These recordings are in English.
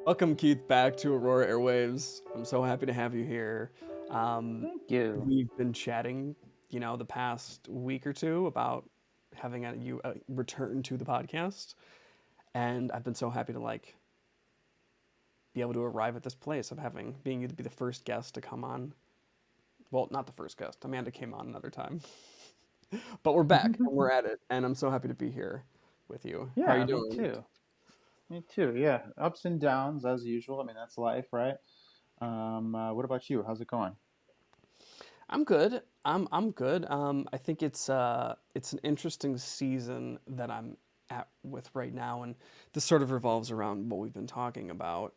Welcome, Keith, back to Aurora Airwaves. I'm so happy to have you here. Thank you. We've been chatting, the past week or two about having you return to the podcast, and I've been so happy to be able to arrive at this place of being you to be the first guest to come on. Well, not the first guest. Amanda came on another time, but we're back and we're at it, and I'm so happy to be here with you. How are you Yeah, me doing? too. Me too. Yeah, ups and downs as usual. I mean, that's life, right? What about you? How's it going? I'm good. I'm good. I think it's an interesting season that I'm at with right now, and this sort of revolves around what we've been talking about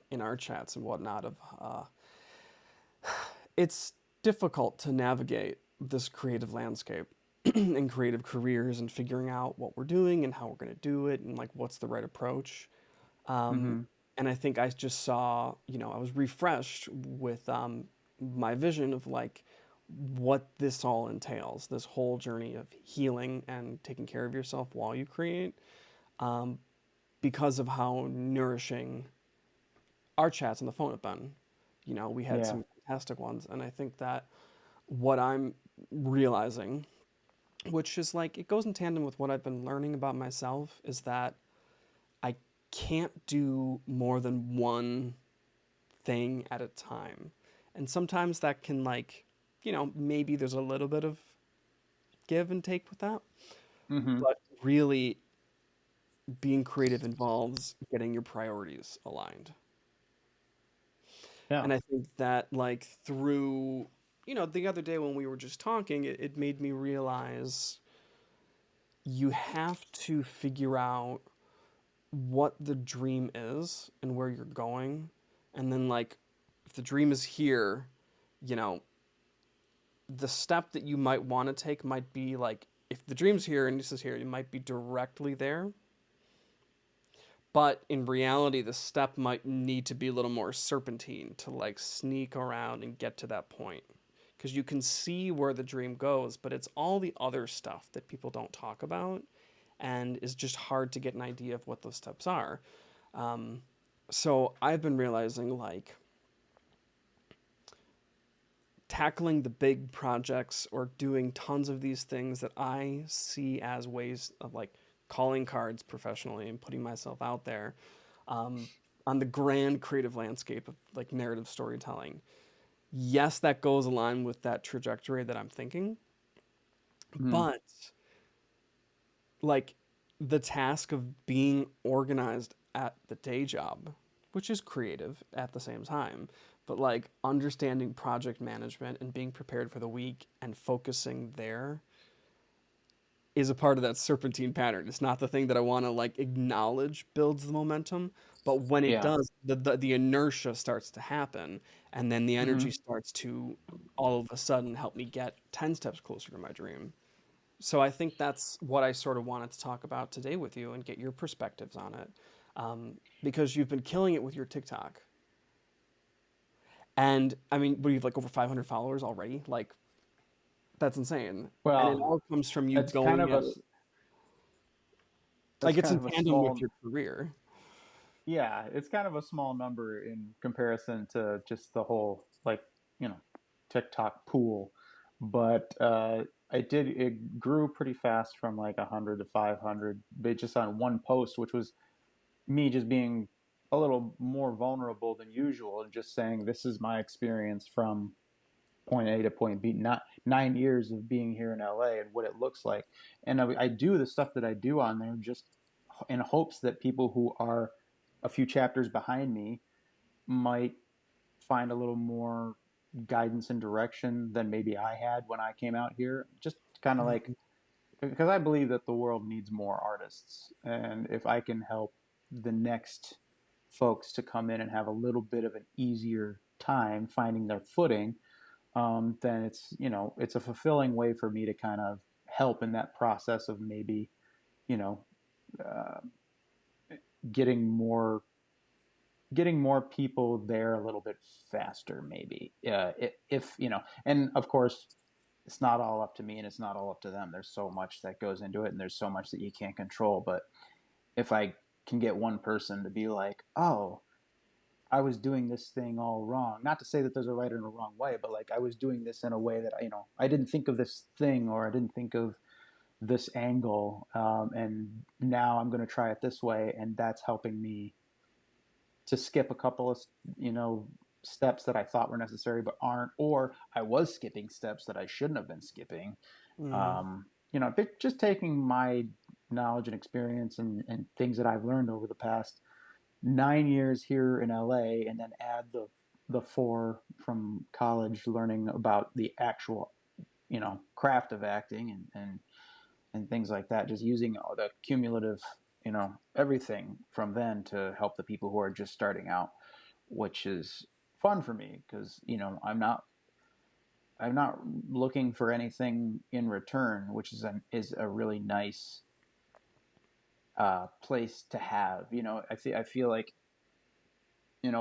in our chats and whatnot. It's difficult to navigate this creative landscape and creative careers and figuring out what we're doing and how we're going to do it and like what's the right approach. Um, Mm-hmm. and I think I just saw, I was refreshed with my vision of like what this all entails, this whole journey of healing and taking care of yourself while you create, um, because of how nourishing our chats on the phone have been. We had Yeah. some fantastic ones, and I think that what I'm realizing, which is like it goes in tandem with what I've been learning about myself, is that I can't do more than one thing at a time. And sometimes that can maybe there's a little bit of give and take with that. Mm-hmm. But really being creative involves getting your priorities aligned. Yeah. And I think that through the other day when we were just talking, it made me realize you have to figure out what the dream is and where you're going. And then if the dream is here, you know, the step that you might want to take might be like if the dream's here and this is here, it might be directly there. But in reality, the step might need to be a little more serpentine to like sneak around and get to that point. Because you can see where the dream goes, but it's all the other stuff that people don't talk about and is just hard to get an idea of what those steps are. Um, so I've been realizing tackling the big projects or doing tons of these things that I see as ways of like calling cards professionally and putting myself out there um, on the grand creative landscape of like narrative storytelling. Yes, that goes aligned with that trajectory that I'm thinking, Mm-hmm. but like the task of being organized at the day job, which is creative at the same time, but like understanding project management and being prepared for the week and focusing there is a part of that serpentine pattern. It's not the thing that I want to like acknowledge builds the momentum, but when it Yeah. does, the inertia starts to happen, and then the Mm-hmm. energy starts to all of a sudden help me get 10 steps closer to my dream. So I think that's what I sort of wanted to talk about today with you and get your perspectives on it. Because you've been killing it with your TikTok. And I mean, what do you have like over 500 followers already? Like, that's insane. And it Well, all comes from you it's kind going of at a it. that's Like, it's kind in of a tandem with small your career. yeah, it's kind of a small number in comparison to just the whole you know, TikTok pool. But it grew pretty fast from like 100 to 500, but just on one post, which was me just being a little more vulnerable than usual and just saying this is my experience from point A to point B, not 9 years of being here in LA and what it looks like. And I do the stuff that I do on there just in hopes that people who are a few chapters behind me might find a little more guidance and direction than maybe I had when I came out here. Just kind of like, Mhm. because I believe that the world needs more artists. And if I can help the next folks to come in and have a little bit of an easier time finding their footing, then it's a fulfilling way for me to kind of help in that process of maybe, you know, uh, getting more getting more people there a little bit faster, maybe. If and of course, it's not all up to me and it's not all up to them. There's so much that goes into it and there's so much that you can't control. But if I can get one person to be like, oh, I was doing this thing all wrong. Not to say that there's a right and a wrong way, but like I was doing this in a way that I didn't think of this thing, or I didn't think of this angle, and now I'm going to try it this way, and that's helping me to skip a couple of you know steps that I thought were necessary but aren't, or I was skipping steps that I shouldn't have been skipping. Mm, Just taking my knowledge and experience and things that I've learned over the past 9 years here in LA, and then add the four from college, learning about the actual craft of acting and things like that. Just using all the cumulative everything from then to help the people who are just starting out, which is fun for me because I'm not looking for anything in return, which is a really nice place to have. I feel like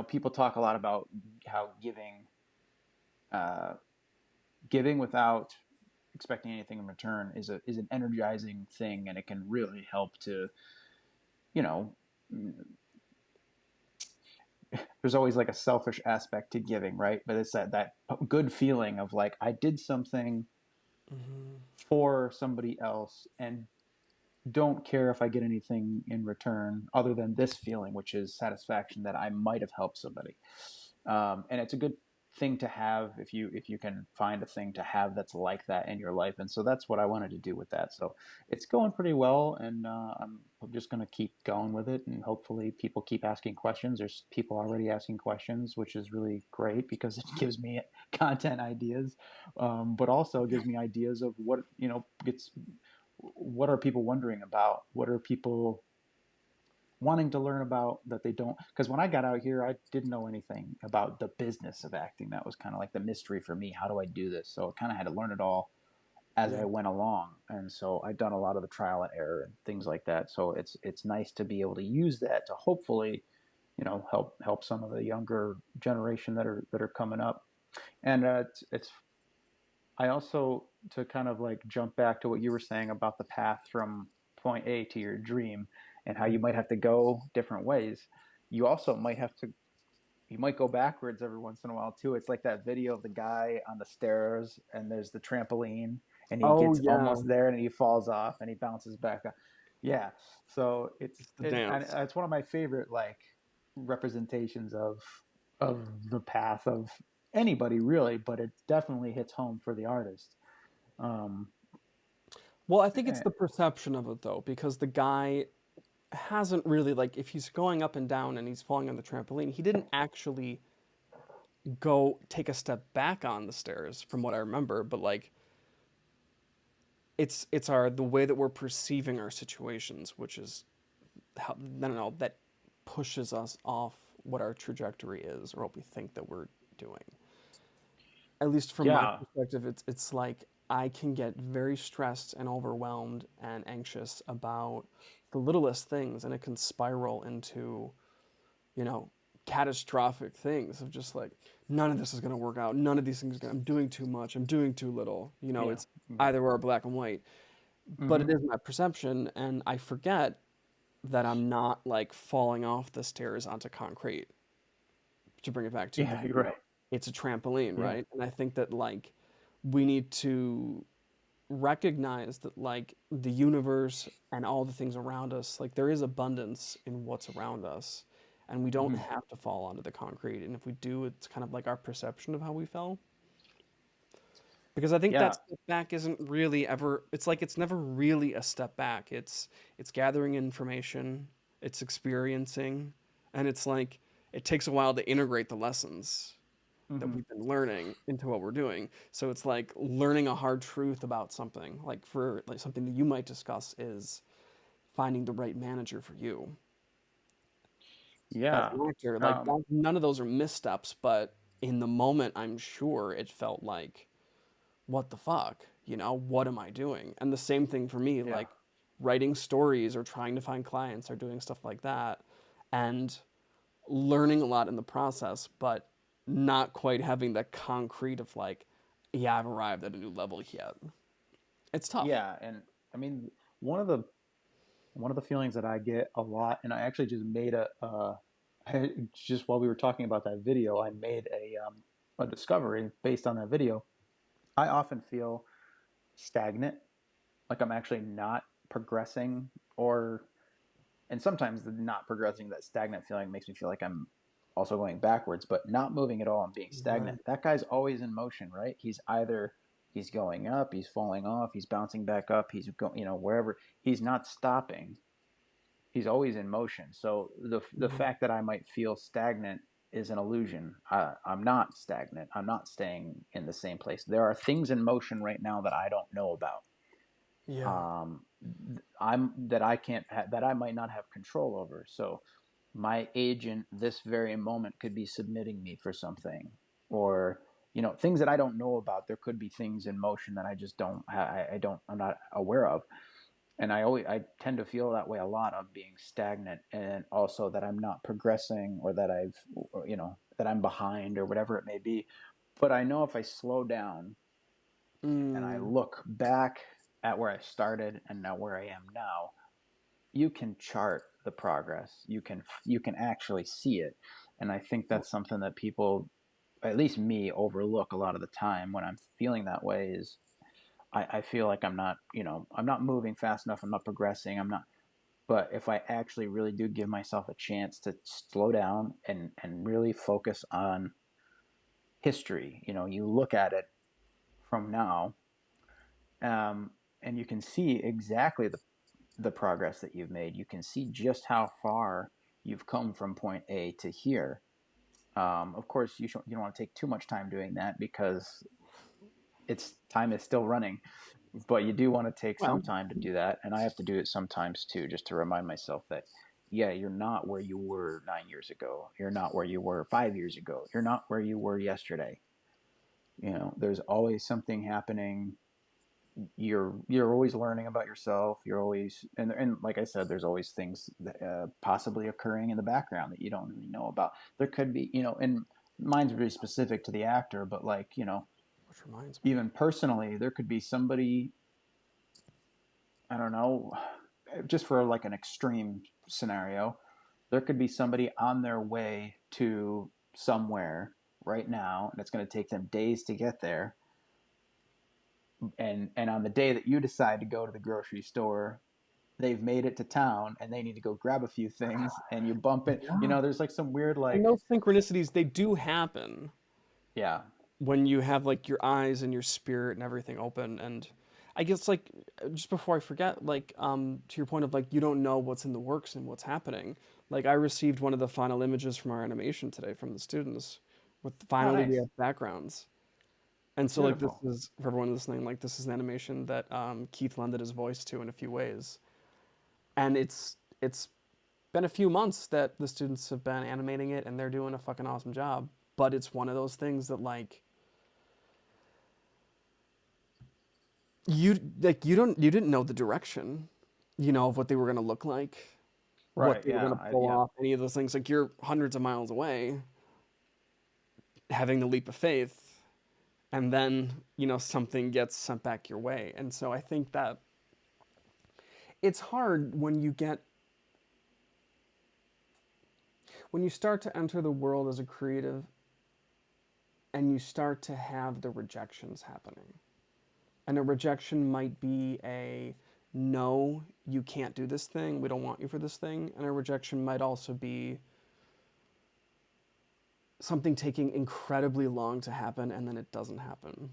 people talk a lot about how uh, giving without expecting anything in return is an energizing thing, and it can really help to you know there's always like a selfish aspect to giving, right? But it's that good feeling of like I did something mm-hmm. for somebody else and don't care if I get anything in return other than this feeling, which is satisfaction that I might have helped somebody. And it's a good thing to have if you can find a thing to have that's like that in your life. And so that's what I wanted to do with that. So it's going pretty well, and I'm just going to keep going with it, and hopefully people keep asking questions. There's people already asking questions, which is really great because it gives me content ideas, but also gives me ideas of what are people wondering about, what are people wanting to learn about that they don't, because when I got out here I didn't know anything about the business of acting. That was kind of like the mystery for me. How do I do this? So I kind of had to learn it all as Yeah. I went along, and so I've done a lot of the trial and error and things like that. So it's nice to be able to use that to hopefully help some of the younger generation that are coming up. And it's I also, to kind of like jump back to what you were saying about the path from point A to your dream and how you might have to go different ways. You also you might go backwards every once in a while too. It's like that video of the guy on the stairs and there's the trampoline and he Oh gets yeah, almost there and he falls off and he bounces back up. Yeah. So it's the and dance. it's one of my favorite like representations of the path of anybody really, but it definitely hits home for the artist. Um, Well, I think it's eh, the perception of it though, because the guy hasn't really like if he's going up and down and he's falling on the trampoline, he didn't actually go take a step back on the stairs from what I remember, but like it's our the way that we're perceiving our situations, which is how I don't know that pushes us off what our trajectory is or what we think that we're doing. At least from my yeah, perspective, it's like I can get very stressed and overwhelmed and anxious about the littlest things, and it can spiral into, you know, catastrophic things of just like none of this is going to work out. None of these things are going. I'm doing too much. I'm doing too little. yeah, It's yeah. either or black and white. But it Hmm. is my perception, and I forget that I'm not like falling off the stairs onto concrete. To bring it back to Yeah, you're right. it's a trampoline, Yeah, right? And I think that like we need to recognize that like the universe and all the things around us, like there is abundance in what's around us, and we don't hmm, have to fall onto the concrete. And if we do, it's kind of like our perception of how we fell. Because I think that yeah, step back isn't really ever, it's like it's never really a step back. It's gathering information, it's experiencing, and it's like it takes a while to integrate the lessons that hmm, we've been learning into what we're doing. So it's like learning a hard truth about something. Like for like something that you might discuss is finding the right manager for you as yeah. an actor. Like Um, none of those are missteps, but in the moment, I'm sure it felt like what the fuck? You know, what am I doing? And the same thing for me, yeah, like writing stories or trying to find clients or doing stuff like that and learning a lot in the process, but not quite having the concrete of like, yeah, I've arrived at a new level yet. It's tough. Yeah, and I mean, one of the one of the feelings that I get a lot, and I actually just made just while we were talking about that video, I made a discovery based on that video. I often feel stagnant, like I'm actually not progressing, or and sometimes the not progressing, that stagnant feeling makes me feel like I'm also going backwards, but not moving at all and being Right. stagnant. That guy's always in motion, right? He's going up, he's falling off, he's bouncing back up, he's going, wherever. He's not stopping. He's always in motion. So the Mhm. fact that I might feel stagnant is an illusion. I'm not stagnant. I'm not staying in the same place. There are things in motion right now that I don't know about. Yeah. um, that I might not have control over. So my agent this very moment could be submitting me for something, or things that I don't know about. There could be things in motion that I just I'm not aware of. And I tend to feel that way a lot, of being stagnant, and also that I'm not progressing, or that that I'm behind, or whatever it may be. But I know if I slow down and I Mm. look back at where I started and now where I am now, you can chart the progress. You can actually see it. And I think that's something that people, at least me, overlook a lot of the time when I'm feeling that way. Is I feel like I'm not moving fast enough. I'm not progressing. I'm not. But if I actually really do give myself a chance to slow down and really focus on history, you look at it from now, um, and you can see exactly the progress that you've made. You can see just how far you've come from point A to here. Of course, you don't want to take too much time doing that, because it's time is still running. But you do want to take some Well, time to do that, and I have to do it sometimes too, just to remind myself that, yeah, you're not where you were 9 years ago. You're not where you were 5 years ago. You're not where you were yesterday. There's always something happening. You're always learning about yourself. You're always, and like I said, there's always things that, possibly occurring in the background that you don't really know about. There could be, and mine's really specific to the actor, but, like, which reminds me. even personally, there could be somebody, I don't know, just for like an extreme scenario, there could be somebody on their way to somewhere right now, and it's going to take them days to get there. And on the day that you decide to go to the grocery store, they've made it to town and they need to go grab a few things, and you bump it. Yeah. There's like some weird, And like, those synchronicities, they do happen yeah, when you have like your eyes and your spirit and everything open. And I guess like just before I forget, like to your point of like you don't know what's in the works and what's happening. Like I received one of the final images from our animation today from the students with oh, finally we nice, have backgrounds. And so like this beautiful. is for everyone listening, like this is an animation that Keith lended his voice to in a few ways. And it's been a few months that the students have been animating it and they're doing a fucking awesome job. But it's one of those things that like you didn't know the direction, of what they were gonna look like, what Right, they were yeah, gonna pull yeah. off, any of those things. Like you're hundreds of miles away, having the leap of faith, and then something gets sent back your way. And so I think that it's hard when you start to enter the world as a creative and you start to have the rejections happening. And a rejection might be a no, you can't do this thing. We don't want you for this thing. And a rejection might also be something taking incredibly long to happen and then it doesn't happen.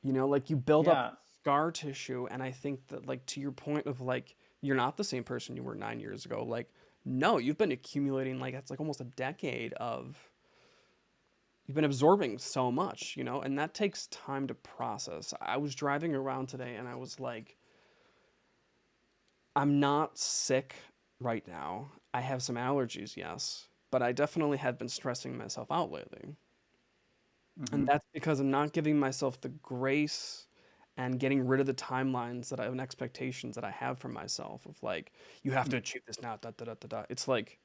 Like you build up Yeah, scar tissue. And I think that, like, to your point of like, you're not the same person you were 9 years ago. Like, no, you've been accumulating, like, it's like almost a decade of, you've been absorbing so much, and that takes time to process. I was driving around today and I was like, I'm not sick right now. I have some allergies, yes, but I definitely had been stressing myself out lately. And mm-hmm. that's because I'm not giving myself the grace and getting rid of the timelines that I have and expectations that I have for myself of like, you have to achieve this now, da da da da da. It's like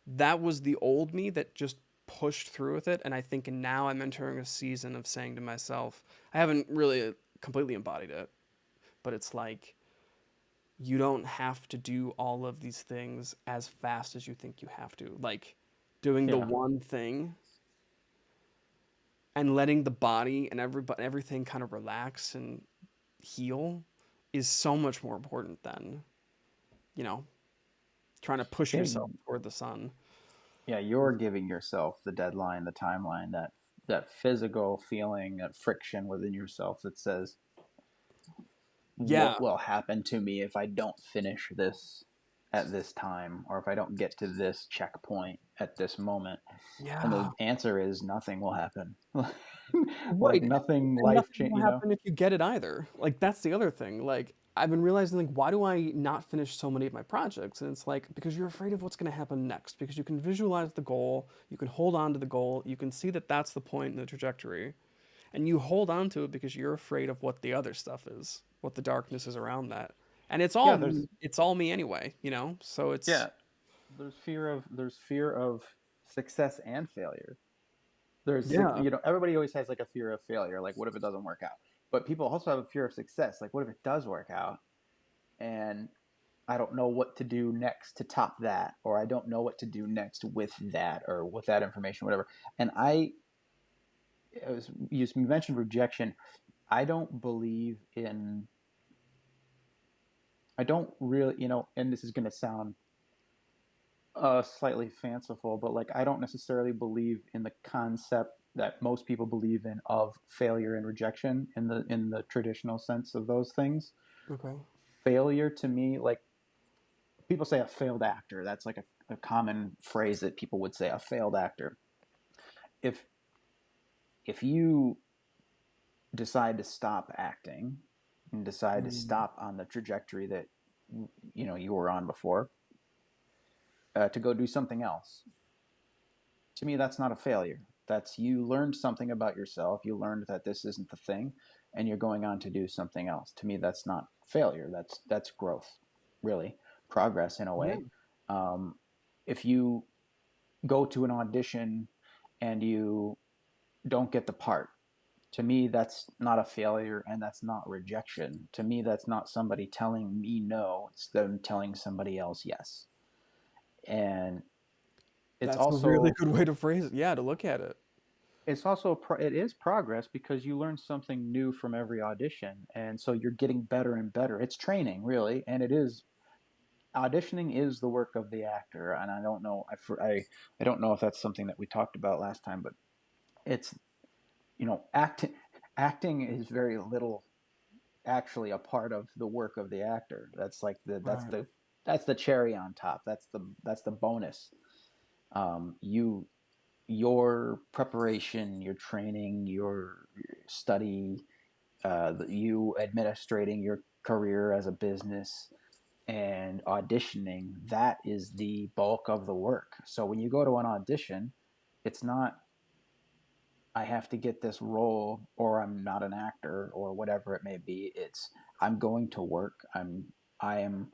that was the old me that just pushed through with it, and I think now I'm entering a season of saying to myself, I haven't really completely embodied it, but it's like you don't have to do all of these things as fast as you think you have to. Like doing the Yeah. one thing and letting the body and everything kind of relax and heal is so much more important than, you know, trying to push Yeah. yourself toward the sun. Yeah. You're giving yourself the deadline, the timeline, that physical feeling, that friction within yourself that says, Yeah. what will happen to me if I don't finish this at this time, or if I don't get to this checkpoint at this moment? And Yeah. the answer is nothing will happen. Like Right. nothing And life nothing change, will you know? happen if you get it either. Like that's the other thing. Like I've been realizing like why do I not finish so many of my projects? And it's like because you're afraid of what's going to happen next because you can visualize the goal, you can hold on to the goal, you can see that that's the point in the trajectory. And you hold on to it because you're afraid of what the other stuff is, what the darkness is around that. And Yeah, it's all me anyway, you know? So it's yeah, there's fear of success and failure. yeah. Everybody always has like a fear of failure, like what if it doesn't work out? But people also have a fear of success, like what if it does work out and I don't know what to do next to top that, or I don't know what to do next with that, or with that information, whatever. And you mentioned rejection. I don't believe in, I don't really, and this is going to sound slightly fanciful, but like I don't necessarily believe in the concept that most people believe in of failure and rejection in the traditional sense of those things. Okay. Failure to me, like people say a failed actor. That's like a common phrase that people would say, a failed actor. If if you decide to stop acting and decide to Mm, stop on the trajectory that you were on before, to go do something else, to me that's not a failure. That's, you learned something about yourself, you learned that this isn't the thing, and you're going on to do something else. To me that's not failure, that's growth, really, progress in a yeah. way. um, if you go to an audition and you don't get the part, to me that's not a failure, and that's not rejection. To me that's not somebody telling me no, it's them telling somebody else yes. And it's That's a really also good way to phrase it. Yeah, to look at it. it is progress, because you learn something new from every audition, and so you're getting better and better. It's training, really, and it is, auditioning is the work of the actor. And I don't know, I don't know if that's something that we talked about last time, but it's, acting is very little actually a part of the work of the actor. That's like Right. that's the cherry on top. That's the bonus. You Your preparation, your training, your study, you administrating your career as a business, and auditioning, that is the bulk of the work. So when you go to an audition, it's not, I have to get this role, or I'm not an actor, or whatever it may be. It's, I'm going to work. I am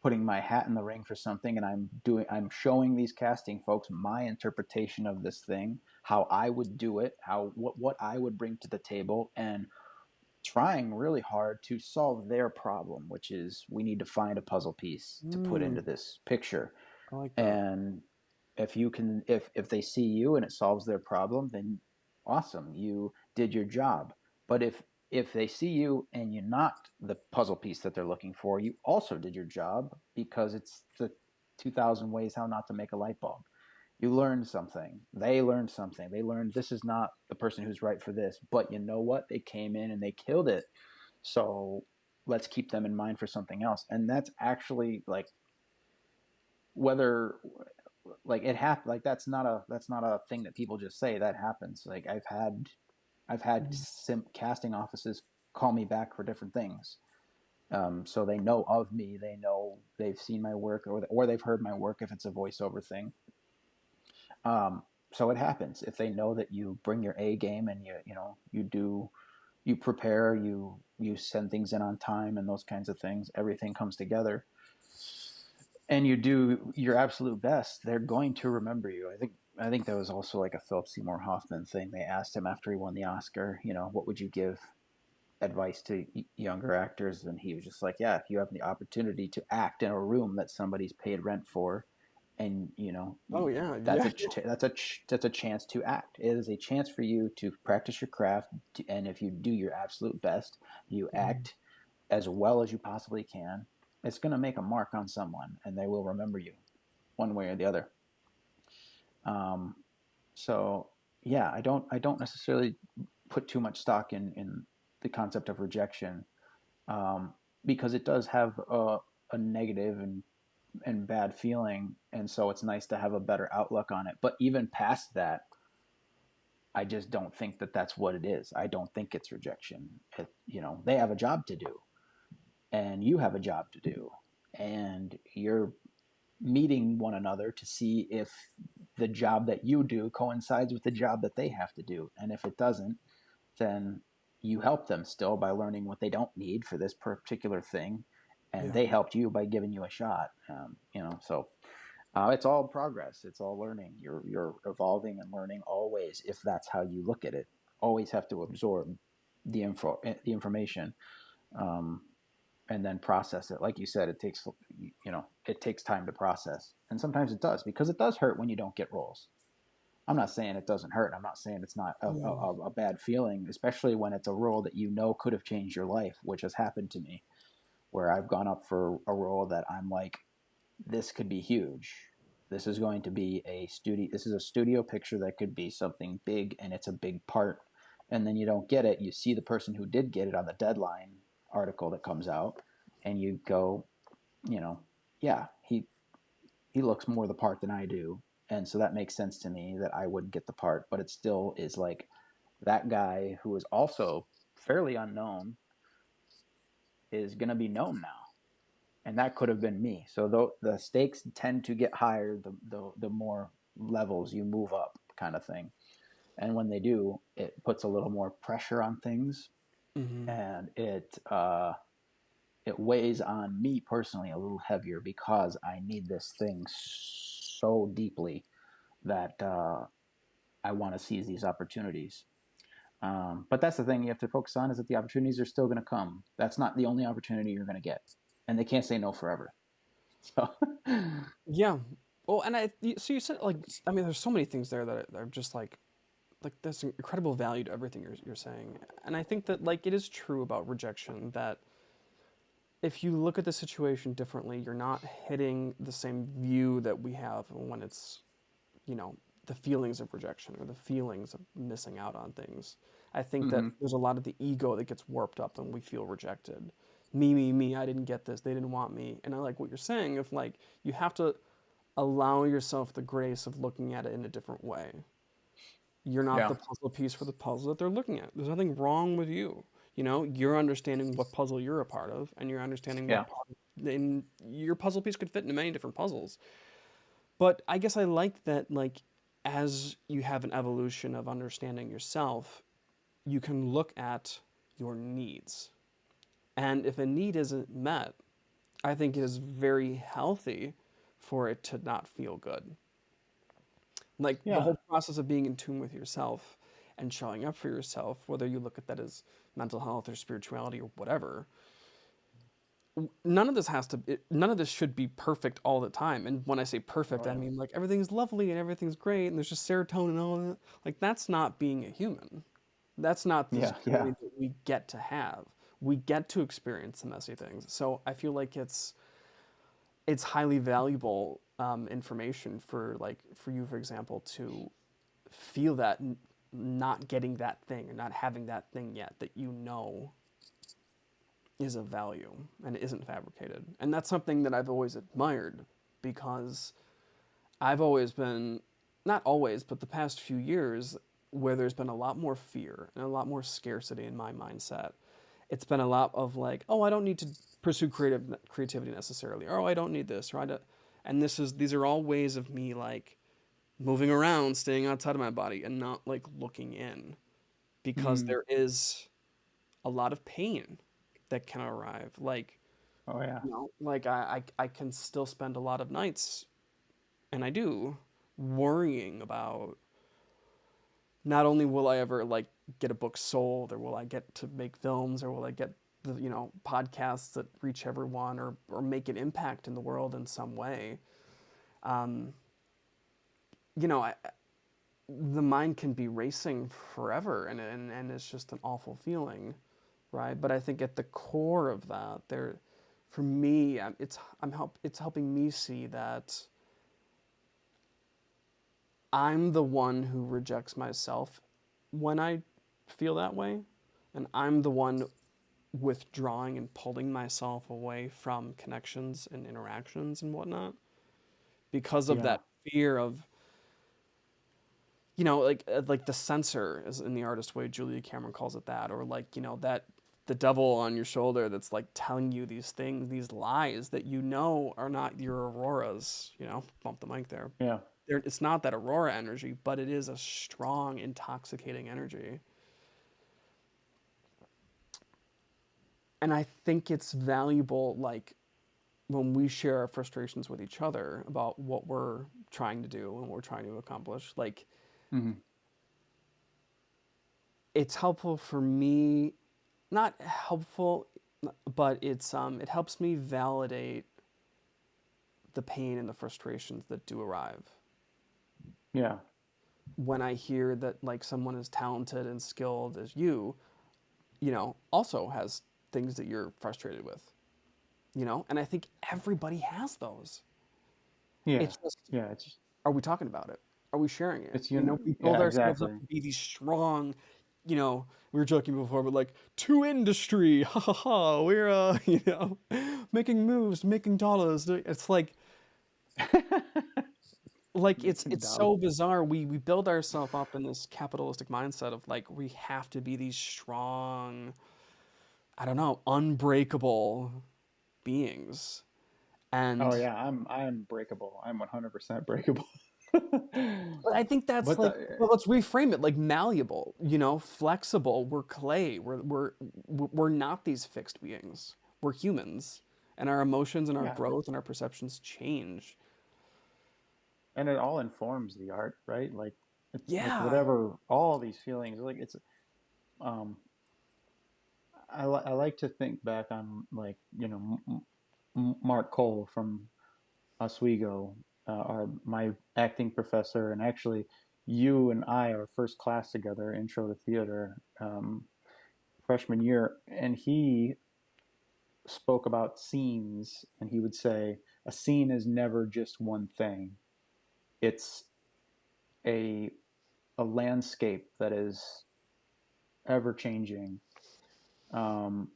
putting my hat in the ring for something, and I'm showing these casting folks my interpretation of this thing, how I would do it, how what I would bring to the table, and trying really hard to solve their problem, which is, we need to find a puzzle piece to put Mm, into this picture. I like that. And if they see you and it solves their problem, then awesome, you did your job. But if they see you and you're not the puzzle piece that they're looking for, you also did your job, because it's the 2000 ways how not to make a light bulb. You learned something, they learned something, they learned this is not the person who's right for this, but you know what, they came in and they killed it. So let's keep them in mind for something else. And that's actually like, whether, like it happened, like that's not a thing that people just say. That happens. Like I've had Mhm. casting offices call me back for different things. So they know of me, they know, they've seen my work, or they've heard my work if it's a voiceover thing. So it happens, if they know that you bring your A game, and you prepare, you send things in on time, and those kinds of things, everything comes together, and you do your absolute best, they're going to remember you. I think I think that was also like a Philip Seymour Hoffman thing. They asked him after he won the Oscar, what would you give advice to younger actors? And he was just like, yeah, if you have the opportunity to act in a room that somebody's paid rent for, and Oh yeah, that's yeah. that's a chance to act. It is a chance for you to practice your craft, and if you do your absolute best, you Mhm. act as well as you possibly can. It's going to make a mark on someone, and they will remember you one way or the other. Um, so yeah, I don't necessarily put too much stock in the concept of rejection, um, because it does have a negative and bad feeling, and so it's nice to have a better outlook on it. But even past that, I just don't think that that's what it is. I don't think it's rejection. They have a job to do, and you have a job to do, and you're meeting one another to see if the job that you do coincides with the job that they have to do. And if it doesn't, then you help them still by learning what they don't need for this particular thing, and Yeah. they helped you by giving you a shot. So it's all progress. It's all learning. You're evolving and learning always. If that's how you look at it, always have to absorb the information, um, and then process it. Like you said, it takes time to process, and sometimes it does, because it does hurt when you don't get roles. I'm not saying it doesn't hurt. I'm not saying it's not Yeah. a bad feeling, especially when it's a role that could have changed your life, which has happened to me, where I've gone up for a role that I'm like, this could be huge. This is going to be a studio. This is a studio picture that could be something big, and it's a big part. And then you don't get it. You see the person who did get it on the deadline article that comes out, and you go, you know, yeah, he looks more the part than I do, and so that makes sense to me that I wouldn't get the part. But it still is like that guy who is also fairly unknown is going to be known now, and that could have been me. So the stakes tend to get higher the more levels you move up, kind of thing. And when they do, it puts a little more pressure on things, Hmm. and it weighs on me personally a little heavier, because I need this thing so deeply that I want to seize these opportunities. But that's the thing you have to focus on, is that the opportunities are still going to come. That's not the only opportunity you're going to get, and they can't say no forever. So Yeah. Well, and so you said like, I mean, there's so many things there that are just like there's incredible value to everything you're saying, and I think that like it is true about rejection that if you look at the situation differently, you're not hitting the same view that we have when it's, you know, the feelings of rejection or the feelings of missing out on things. I think that mm-hmm. there's a lot of the ego that gets warped up when we feel rejected. Me, I didn't get this, they didn't want me. And I like what you're saying of like, you have to allow yourself the grace of looking at it in a different way. You're not Yeah, the puzzle piece for the puzzle that they're looking at. There's nothing wrong with you. You know, you're understanding what puzzle you're a part of, and you're understanding yeah, what part in your puzzle piece could fit into many different puzzles. But I guess I like that, like, as you have an evolution of understanding yourself, you can look at your needs. And if a need isn't met, I think it is very healthy for it to not feel good. Like the yeah, whole process of being in tune with yourself and showing up for yourself, whether you look at that as mental health or spirituality or whatever, none of this should be perfect all the time. And when I say perfect, oh I yeah, mean like everything's lovely and everything's great and there's just serotonin and all that. Like that's not being a human. That's not this yeah, yeah, joy that we get to have. We get to experience the messy things. So I feel like it's highly valuable information for like for you, for example, to feel that not getting that thing or not having that thing yet that you know is of value and isn't fabricated. And that's something that I've always admired because I've always been, not always, but the past few years, where there's been a lot more fear and a lot more scarcity in my mindset. It's been a lot of like, oh, I don't need to pursue creativity necessarily, or oh, I don't need this, or I don't. And these are all ways of me like moving around, staying outside of my body, and not like looking in, because mm. there is a lot of pain that can arrive. Like, Oh yeah, like I can still spend a lot of nights, and I do, worrying about not only will I ever like get a book sold, or will I get to make films, or will I get the podcasts that reach everyone, or make an impact in the world in some way. Um, you know, I, the mind can be racing forever, and it's just an awful feeling, right? But I think at the core of that, there, for me, it's helping me see that I'm the one who rejects myself when I feel that way, and I'm the one withdrawing and pulling myself away from connections and interactions and whatnot because of Yeah. that fear of like the censor, as in the artist way Julia Cameron calls it, that, or like that the devil on your shoulder that's like telling you these things, these lies that are not your auroras. Bump the mic there. Yeah. It's not that aurora energy, but it is a strong, intoxicating energy. And I think it's valuable, like when we share our frustrations with each other about what we're trying to do and what we're trying to accomplish, like Hmm. it's helpful for me, not helpful, but it helps me validate the pain and the frustrations that do arrive Yeah. when I hear that like someone as talented and skilled as also has things that you're frustrated with, and I think everybody has those. Yeah. It's just, Yeah. It's are we talking about it? Are we sharing it? it's We build yeah, ourselves up exactly. to be these strong, we were joking before, but like to industry, ha ha ha, we're making moves, making dollars. It's like Making it's dollars. so bizarre. We build ourselves up in this capitalistic mindset of like we have to be these strong, I don't know, unbreakable beings. Oh And yeah, I'm breakable. I'm 100% breakable. but I think that's But like, well, let's reframe it like malleable, flexible. We're clay. We're not these fixed beings. We're humans, and our emotions and our yeah, growth and our perceptions change. and it all informs the art, right? Like it's like Yeah. whatever all these feelings. Like it's um I like to think back on like Mark Cole from Oswego, my acting professor, and actually you and I are first class together, intro to theater, freshman year, and he spoke about scenes, and he would say a scene is never just one thing. It's a a landscape that is ever changing, um,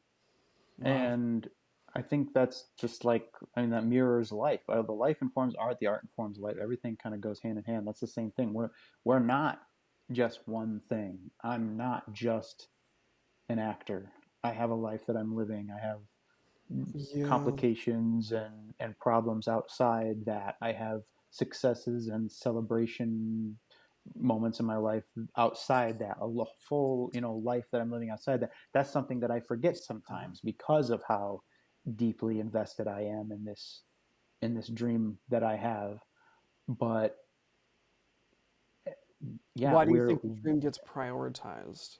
Wow. and I think that's just like I mean that mirrors life. The life informs art, the art informs life. Everything kind of goes hand in hand. That's the same thing. We're not just one thing. I'm not just an actor. I have a life that I'm living. I have Yeah. complications and problems outside that. I have successes and celebration moments in my life outside that. A full, life that I'm living outside that. That's something that I forget sometimes because of how deeply invested I am in this dream that I have. But yeah, Why do you we're think the dream gets prioritized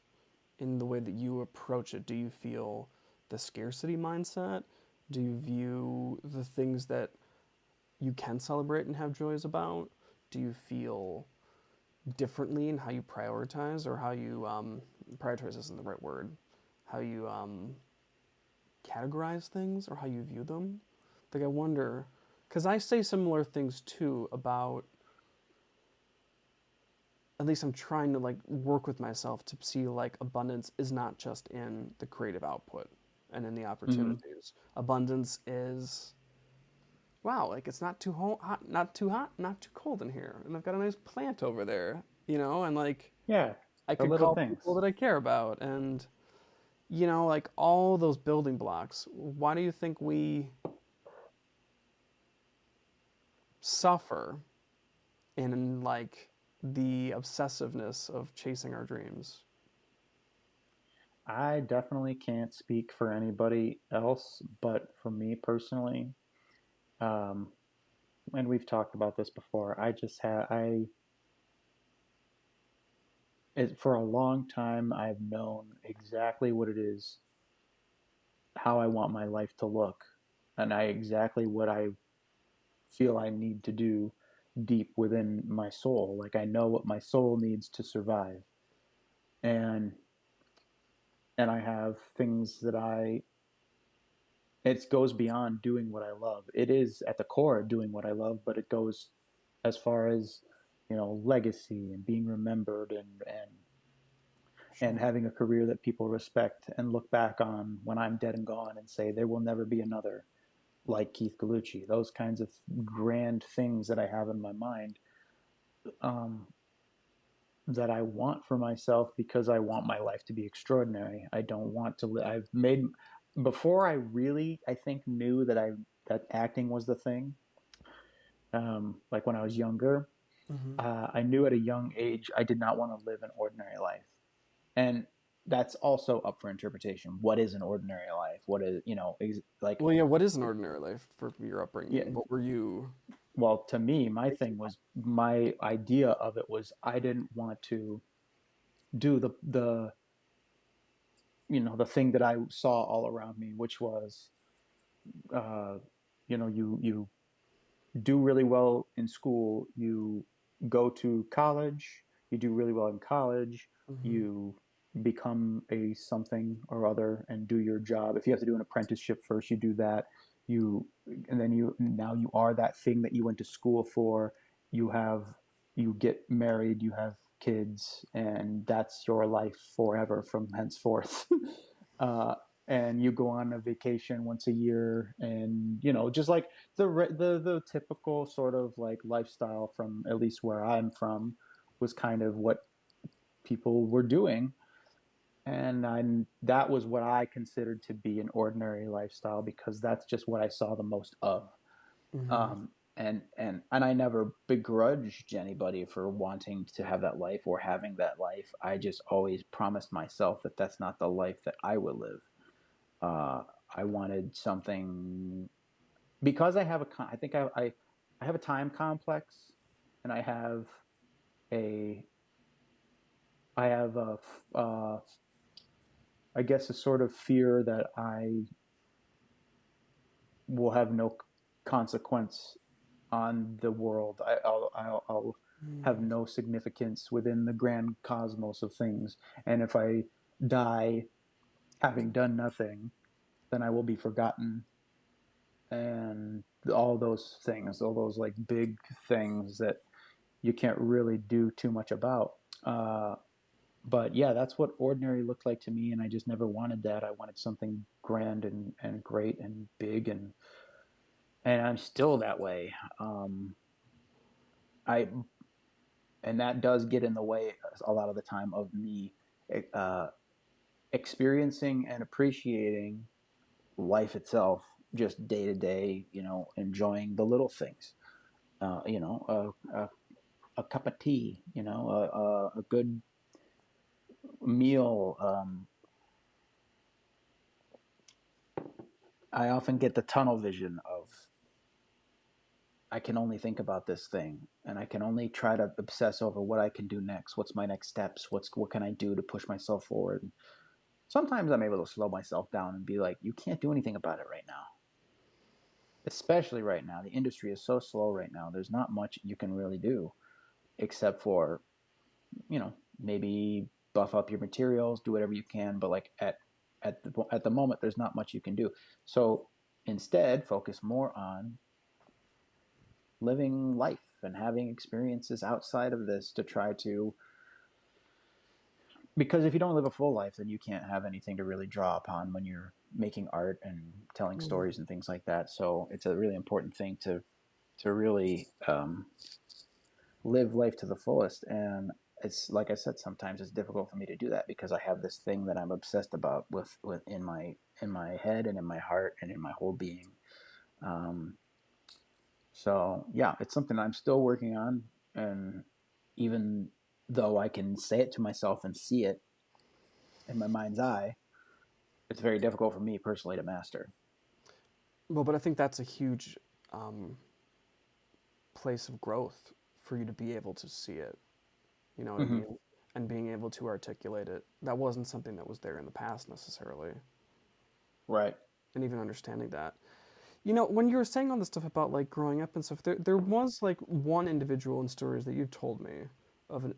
in the way that you approach it? Do you feel the scarcity mindset? Do you view the things that you can celebrate and have joys about? Do you feel differently in how you prioritize, or how you prioritize isn't the right word, how you categorize things, or how you view them? Like, I wonder, because I say similar things too about, at least I'm trying to like work with myself to see like abundance is not just in the creative output and in the mhm. opportunities. Abundance is, wow, like it's not too hot, not too cold in here, and I've got a nice plant over there, and like Yeah, I the could little call things. people that I care about, and like all those building blocks. Why do you think we suffer in like the obsessiveness of chasing our dreams? I definitely can't speak for anybody else, but for me personally, um, and we've talked about this before. I just had for a long time I've known exactly what it is, how I want my life to look, and I exactly what I feel I need to do deep within my soul. Like I know what my soul needs to survive, and I have things that it goes beyond doing what I love. It is at the core doing what I love, but it goes as far as, legacy and being remembered, and Sure. having a career that people respect and look back on when I'm dead and gone and say there will never be another like Keith Gallucci. Those kinds of grand things that I have in my mind, um, that I want for myself because I want my life to be extraordinary. I don't want to. I've made before I really, I think, knew that acting was the thing. Like when I was younger, Hmm. I knew at a young age I did not want to live an ordinary life, and that's also up for interpretation. What is an ordinary life? What is, like, Well, yeah. What is an ordinary life for your yeah. upbringing? What were you? Well, to me, my thing was, my idea of it was I didn't want to do the thing that I saw all around me, which was, uh, you do really well in school, you go to college, you do really well in college, Hmm. you become a something or other and do your job. If you have to do an apprenticeship first, you do that. You and then you are that thing that you went to school for. You have you get married, you have kids, and that's your life forever from henceforth. uh, and you go on a vacation once a year, and just like the typical sort of like lifestyle from at least where I'm from was kind of what people were doing, and that was what I considered to be an ordinary lifestyle because that's just what I saw the most of. Hmm. Um, and I never begrudged anybody for wanting to have that life or having that life. I just always promised myself that that's not the life that I would live. Uh, I wanted something because I think I have a time complex, and a I have a I guess a sort of fear that I will have no consequence on the world. I'll have no significance within the grand cosmos of things, and if I die having done nothing, then I will be forgotten, and all those things, all those like big things that you can't really do too much about. Uh, but yeah, that's what ordinary looked like to me, and I just never wanted that. I wanted something grand and great and big, and I'm still that way. I and that does get in the way a lot of the time of me uh, experiencing and appreciating life itself, just day to day. Enjoying the little things. A cup of tea. A good meal. I often get the tunnel vision of I can only think about this thing, and I can only try to obsess over what I can do next. What's my next steps? What can I do to push myself forward? And sometimes I'm able to slow myself down and be like, you can't do anything about it right now. Especially right now, the industry is so slow right now. There's not much you can really do except for, maybe buff up your materials, do whatever you can. But like at the moment, there's not much you can do. So instead, focus more on living life and having experiences outside of this to try to, because if you don't live a full life, then you can't have anything to really draw upon when you're making art and telling stories and things like that. So it's a really important thing to really live life to the fullest. And it's like I said, sometimes it's difficult for me to do that because I have this thing that I'm obsessed about with in my head and in my heart and in my whole being. um, So yeah, it's something I'm still working on, and even though I can say it to myself and see it in my mind's eye, it's very difficult for me personally to master. Well, but I think that's a huge um, place of growth for you to be able to see it. You know what I Hmm. mean? And being able to articulate it. That wasn't something that was there in the past necessarily. Right. And even understanding that. You know, when you were saying all this stuff about like growing up and stuff, there was like one individual in stories that you told me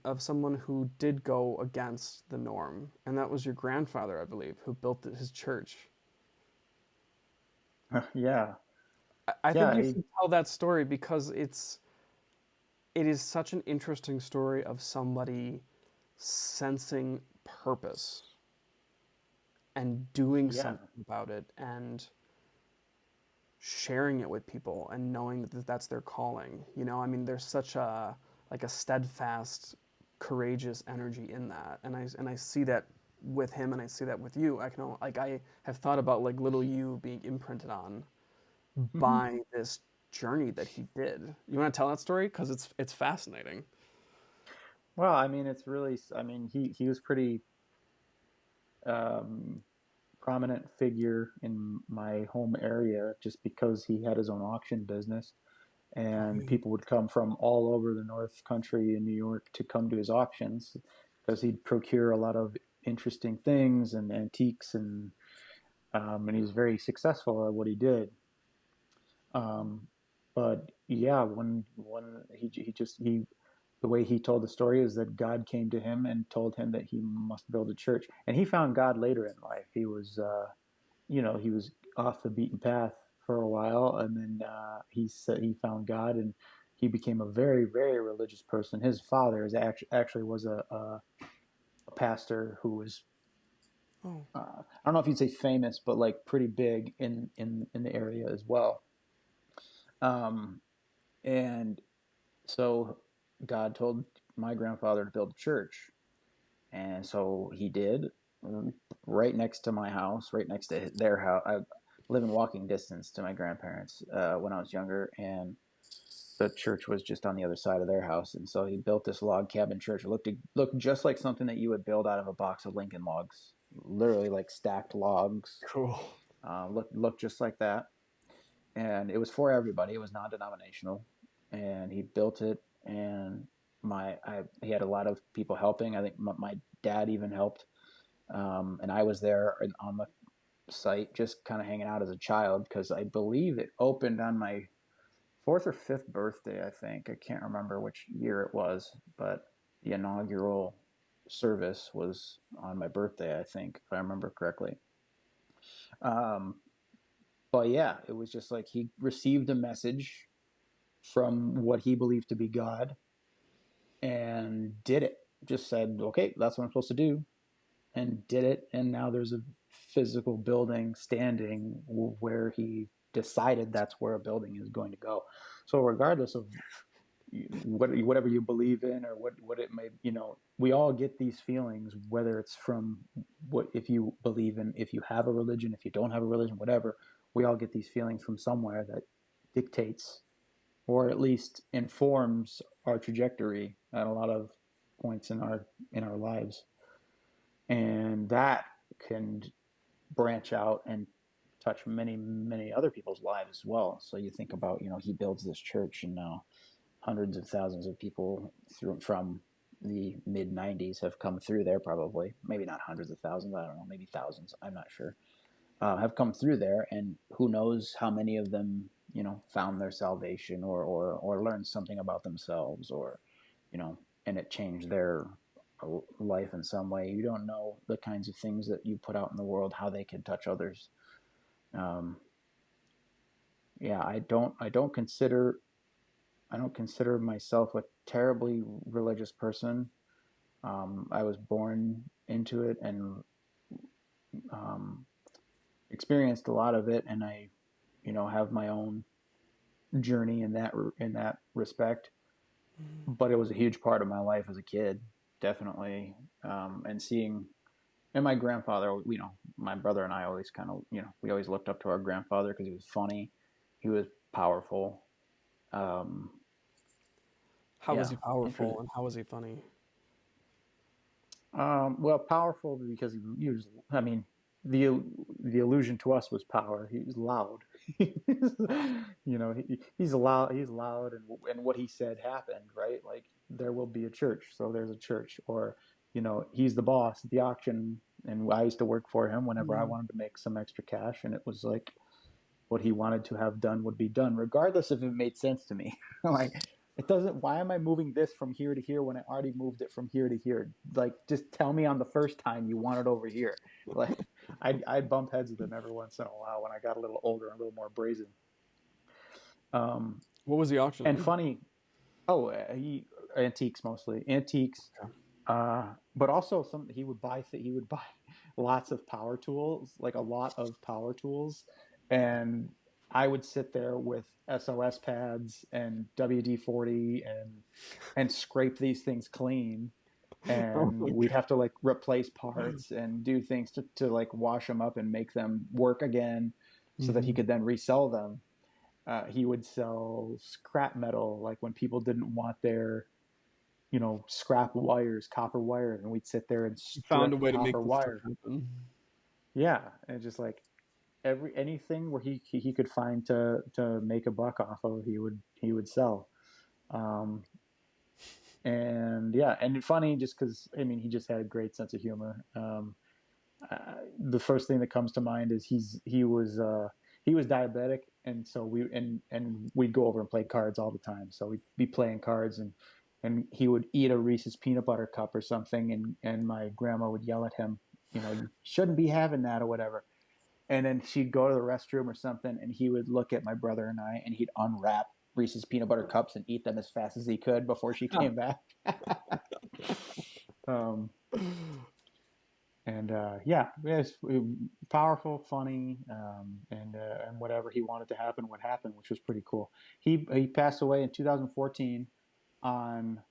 of someone who did go against the norm, and that was your grandfather, I believe, who built his church. Yeah. I Yeah. think you should tell that story because it is such an interesting story of somebody sensing purpose and doing Yeah. something about it and sharing it with people and knowing that that's their calling. You know, I mean, there's such a like a steadfast, courageous energy in that, and I see that with him, and I see that with you. Like I have thought about like little you being imprinted on Hmm. by this journey that he did. You want to tell that story because it's fascinating. Well, I mean, it's really, I mean, he was pretty um, prominent figure in my home area just because he had his own auction business. And people would come from all over the North Country in New York to come to his auctions because he'd procure a lot of interesting things and antiques, and he was very successful at what he did. Um, but yeah, when he the way he told the story is that God came to him and told him that he must build a church, and he found God later in life. He was he was off the beaten path for a while, and then he said he found God, and he became a very, very religious person. His father is actually was a pastor who was Oh, I don't know if you'd say famous, but like pretty big in the area as well. Um, and so God told my grandfather to build a church, and so he did, right next to my house, right next to their house. I live in walking distance to my grandparents when I was younger, and the church was just on the other side of their house. And so he built this log cabin church. It looked just like something that you would build out of a box of Lincoln logs, literally like stacked logs. cool. Looked just like that, and it was for everybody. It was non-denominational, and he built it. And he had a lot of people helping. I think my dad even helped, and I was there on the site just kind of hanging out as a child because I believe it opened on my fourth or fifth birthday. I think I can't remember which year it was, but the inaugural service was on my birthday. I think if I remember correctly. Um, but yeah, it was just like he received a message from what he believed to be God and did it. Just said, okay, that's what I'm supposed to do, and did it. And now there's a physical building standing where he decided that's where a building is going to go. So regardless of whatever you believe in or what it may, we all get these feelings, whether it's from what, if you believe in, if you have a religion, if you don't have a religion, whatever, we all get these feelings from somewhere that dictates or at least informs our trajectory at a lot of points in our lives, and that can branch out and touch many other people's lives as well. So you think about, he builds this church, and now hundreds of thousands of people from the mid 90s have come through there, probably maybe not hundreds of thousands, I don't know, maybe thousands, I'm not sure, have come through there, and who knows how many of them, found their salvation, or learned something about themselves, or, and it changed their life in some way. You don't know the kinds of things that you put out in the world, how they can touch others. Um, yeah, I don't consider myself a terribly religious person. I was born into it and um, experienced a lot of it, and I, have my own journey in that respect. But it was a huge part of my life as a kid, definitely. And seeing, and my grandfather, my brother and I always kind of, we always looked up to our grandfather because he was funny, he was powerful. Um, How was yeah, he powerful interesting. and how was he funny? Well, powerful because he was, I mean, the the illusion to us was power. He was loud. He's loud. He's loud, and what he said happened. Right, like there will be a church, so there's a church. Or he's the boss at the auction, and I used to work for him whenever I Mm. wanted to make some extra cash, and it was like what he wanted to have done would be done, regardless if it made sense to me. Like it doesn't. Why am I moving this from here to here when I already moved it from here to here? Like just tell me on the first time you want it over here. Like I'd bump heads with him every once in a while when I got a little older, a little more brazen. Um, What was the and auction? funny. Oh, he antiques mostly antiques. Okay. But also he would buy lots of power tools, like a lot of power tools, and I would sit there with SOS pads and WD-40 and scrape these things clean, Oh and my we'd have to like replace parts and do things to like wash them up and make them work again so that he God. could then resell them. He would sell scrap metal, like when people didn't want their scrap wires, copper wires, and we'd sit there and You found a strip way to copper make this stuff wire. happen. Yeah, and just like anything where he could find to make a buck off of, he would sell. Um, and yeah, and funny just because I mean he just had a great sense of humor. The first thing that comes to mind is he was diabetic, and so we'd go over and play cards all the time. So we'd be playing cards, and he would eat a Reese's peanut butter cup or something, and my grandma would yell at him, you shouldn't be having that or whatever. And then she'd go to the restroom or something, and he would look at my brother and I, and he'd unwrap Reese's peanut butter cups and eat them as fast as he could before she came back. um, and yeah, it's powerful, funny, and whatever he wanted to happen would happen, which was pretty cool. He passed away in 2014 on,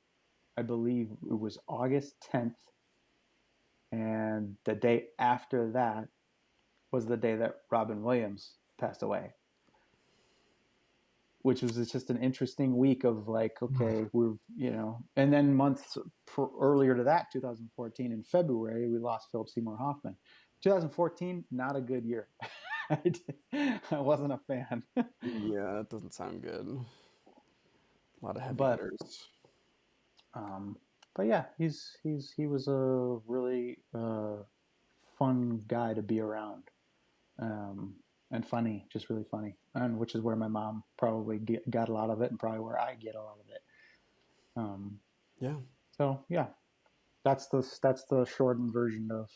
I believe it was August 10th, and the day after that was the day that Robin Williams passed away, which was just an interesting week of like, okay, and then months earlier to that, 2014 in February, we lost Philip Seymour Hoffman. 2014, not a good year. I wasn't a fan, Yeah, that doesn't sound good. A lot of heavy but hitters. um, but yeah, he was a really fun guy to be around, um, and funny, just really funny, and which is where my mom probably got a lot of it, and probably where I get a lot of it. Um, Yeah. so yeah, that's the shortened version of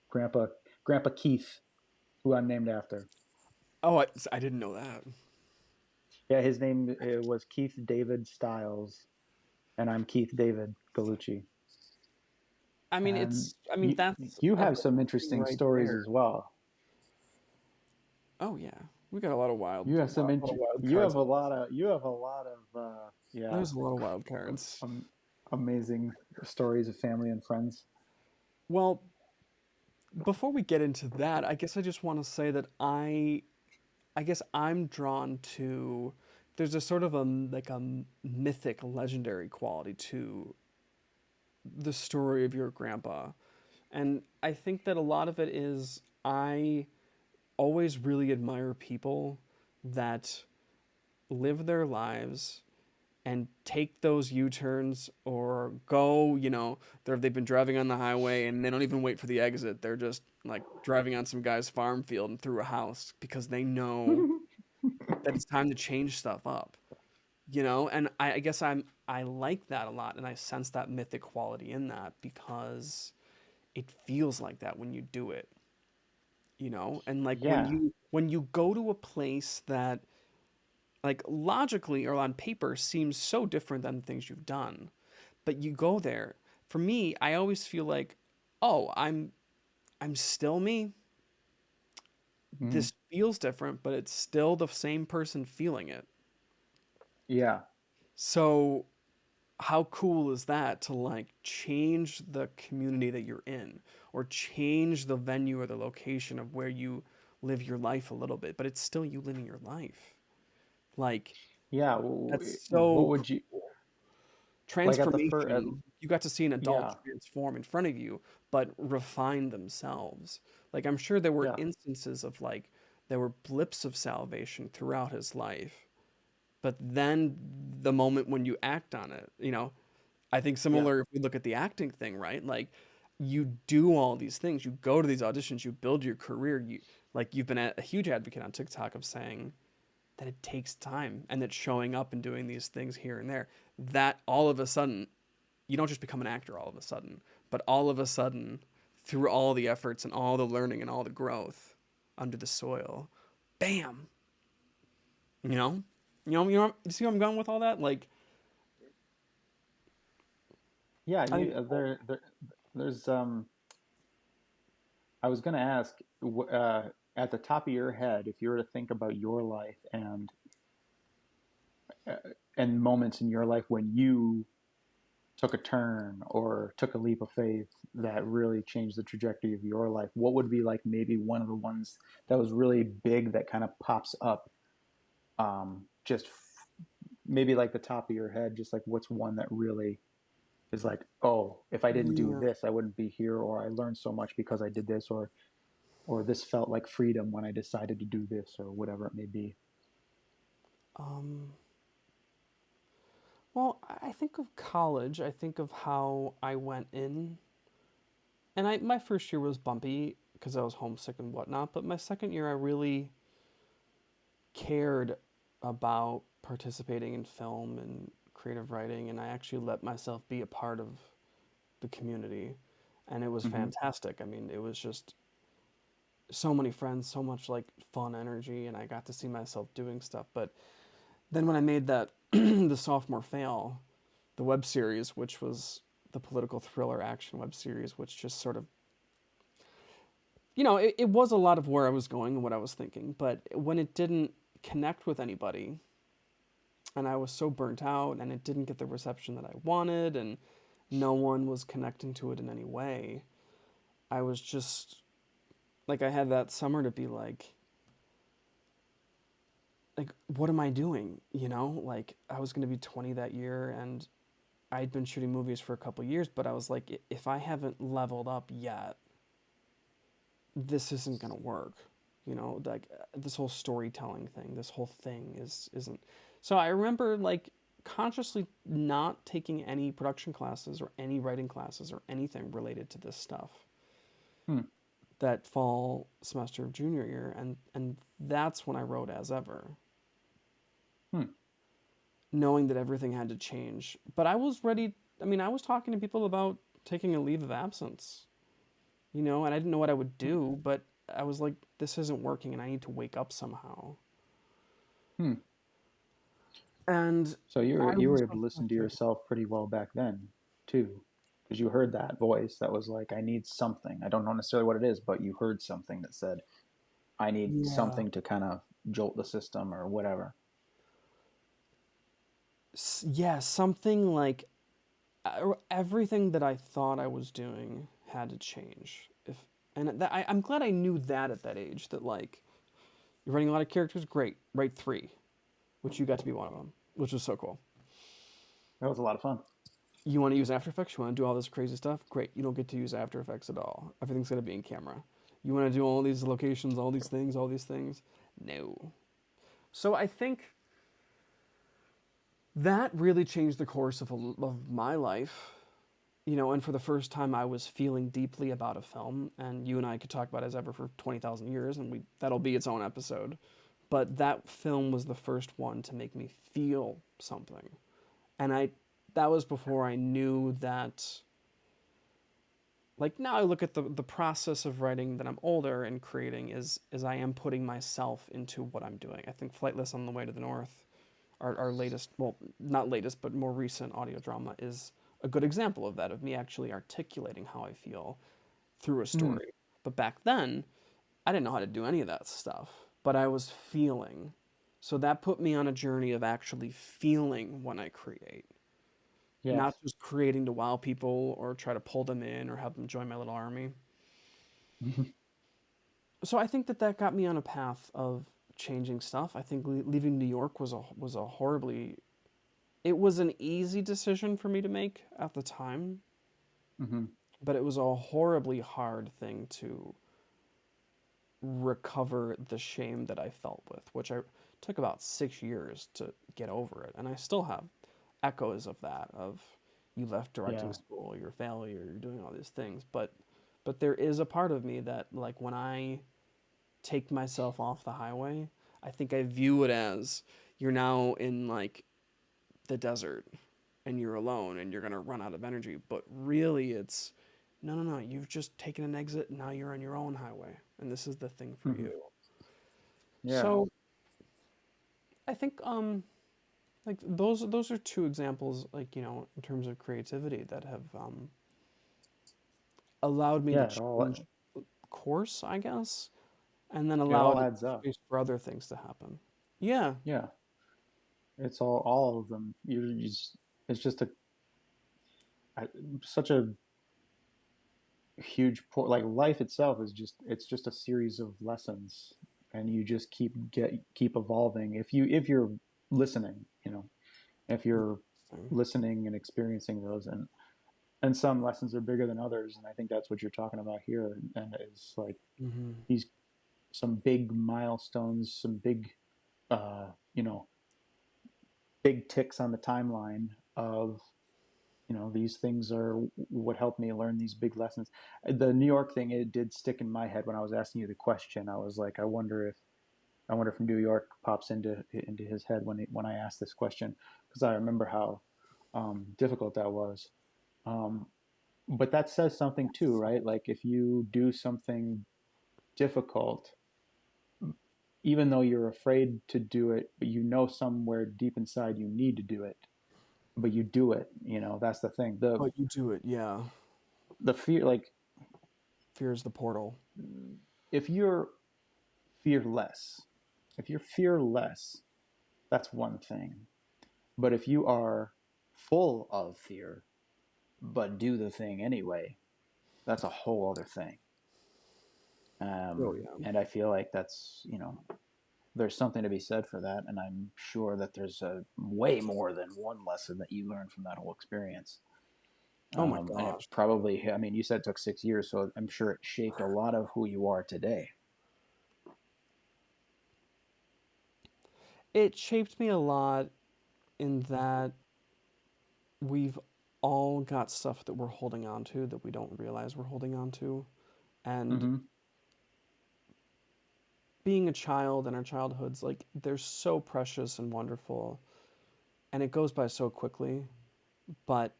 Grandpa Grandpa Keith, who I'm named after. Oh, I didn't know that. Yeah, his name was Keith David Stiles, and I'm Keith David Gallucci. And I mean you that's you a have big some thing interesting right stories there. as well. Oh yeah, we got a lot of You have some wild you cards. have a lot of yeah, There's a lot of wild cards. um, amazing stories of family and friends. Well, before we get into that, I guess I just want to say that I guess I'm drawn to. There's a sort of like a mythic, legendary quality to the story of your grandpa, and I think that a lot of it is I always really admire people that live their lives and take those U-turns or go, they've been driving on the highway and they don't even wait for the exit. They're just like driving on some guy's farm field and through a house because they know that it's time to change stuff up, And I guess I like that a lot and I sense that mythic quality in that because it feels like that when you do it, And like Yeah. when you go to a place that like logically or on paper seems so different than things you've done, but you go there. For me, I always feel like, oh, I'm still me. Mhm. This feels different, but it's still the same person feeling it. Yeah. So how cool is that to like change the community that you're in or change the venue or the location of where you live your life a little bit, but it's still you living your life. Like Yeah. that's What so would you like at the first? transformation. You got to see an adult Yeah. transform in front of you, but refine themselves. Like I'm sure there were Yeah. instances of like there were blips of salvation throughout his life, but then the moment when you act on it, I think Yeah. similar if we look at the acting thing, right? Like you do all these things, you go to these auditions, you build your career, you've been a huge advocate on TikTok of saying that it takes time and that showing up and doing these things here and there, that all of a sudden you don't just become an actor all of a sudden, but all of a sudden through all the efforts and all the learning and all the growth under the soil, bam, you know? You see where I'm going with all that? Like Yeah. I think There's I was going to ask, at the top of your head, if you were to think about your life uh, and moments in your life when you took a turn or took a leap of faith that really changed the trajectory of your life, what would be like maybe one of the ones that was really big that kind of pops up? Just maybe like the top of your head, just like what's one that really is like, oh, if I didn't do yeah. this, I wouldn't be here, or I learned so much because I did this, or this felt like freedom when I decided to do this, or whatever it may be. Um well, I think of college, I think of how I went in and I my first year was bumpy because I was homesick and whatnot, but my second year I really cared about participating in film and creative writing, and I actually let myself be a part of the community, and it was Mm-hmm. fantastic. I mean, it was just so many friends, so much like fun energy, and I got to see myself doing stuff. But then when I made that the sophomore fail, the web series, which was the political thriller action web series, which just sort of it was a lot of where I was going and what I was thinking, but when it didn't connect with anybody and I was so burnt out and it didn't get the reception that I wanted and no one was connecting to it in any way. I was just like I had that summer to be like what am I doing? Like I was going to be 20 that year and I'd been shooting movies for a couple years, but I was like if I haven't leveled up yet, this isn't going to work. Like this whole storytelling thing, this whole thing isn't. So I remember like consciously not taking any production classes or any writing classes or anything related to this stuff Hmm. that fall semester of junior year, and that's when I wrote As Ever, Hmm. knowing that everything had to change. But I was ready. I mean, I was talking to people about taking a leave of absence, and I didn't know what I would do, but I was like, this isn't working, and I need to wake up somehow. Hmm. And So I you was were able so to listen to frustrated. yourself pretty well back then, too, because you heard that voice that was like, I need something. I don't know necessarily what it is, but you heard something that said, I need Yeah. something to kind of jolt the system or whatever. Yeah, something like everything that I thought I was doing had to change. I'm glad I knew that at that age. That like you're writing a lot of characters, great. Write three, which you got to be one of them, which was so cool. That was a lot of fun. You want to use After Effects? You want to do all this crazy stuff? Great. You don't get to use After Effects at all. Everything's gonna be in camera. You want to do all these locations, all these things, all these things? No. So I think that really changed the course of my life. And for the first time, I was feeling deeply about a film, and you and I could talk about it as ever for 20,000 years, and that'll be its own episode. But that film was the first one to make me feel something, and that was before I knew that. Like now, I look at the process of writing that I'm older and creating is I am putting myself into what I'm doing. I think Flightless on the Way to the North, our latest, well, not latest, but more recent audio drama is a good example of that, of me actually articulating how I feel through a Hmm. story. But back then, I didn't know how to do any of that stuff, but I was feeling. So that put me on a journey of actually feeling when I create, not Yes. just creating to wow people or try to pull them in or have them join my little army. So I think that that got me on a path of changing stuff. I think leaving New York was a horribly it was an easy decision for me to make at the time, Hmm. but it was a horribly hard thing to recover the shame that I felt with, which I took about 6 years to get over it. And I still have echoes of that, of you left directing Yeah. school, you're a failure, you're doing all these things. But there is a part of me that like when I take myself off the highway, I think I view it as you're now in like the desert and you're alone and you're going to run out of energy. But really, it's no, no, no. You've just taken an exit and now you're on your own highway. And this is the thing for Hmm. you. Yeah. So I think, like those are two examples, like, in terms of creativity that have allowed me to Yeah. It all change course, I guess, and then it all allowed adds up. space for other things to happen. Yeah. Yeah. It's all of them. You just, it's just a such a huge point. Like life itself is just, it's just a series of lessons, and you just keep evolving. If you're listening, if you're listening and experiencing those, and some lessons are bigger than others, and I think that's what you're talking about here, and it's like Mm-hmm. these some big milestones, some big uh, you know big ticks on the timeline of these things are what helped me learn these big lessons. The New York thing, it did stick in my head when I was asking you the question. I was like, I wonder if New York pops into his head when I asked this question, because I remember how difficult that was. Um, but that says something too, right? Like if you do something difficult, even though you're afraid to do it, but somewhere deep inside you need to do it, but you do it. That's the thing. The But you do it, yeah. the fear, like Fear is the portal. if you're fearless, if you're fearless, that's one thing. But if you are full of fear, but do the thing anyway, that's a whole other thing. Oh yeah. And I feel like there's something to be said for that. And I'm sure that there's a way more than one lesson that you learned from that whole experience. Oh my And it gosh. probably, I mean, you said it took 6 years, so I'm sure it shaped a lot of who you are today. It shaped me a lot in that we've all got stuff that we're holding on to that we don't realize we're holding on to. And Mm-hmm. being a child in our childhoods, like they're so precious and wonderful, and it goes by so quickly, but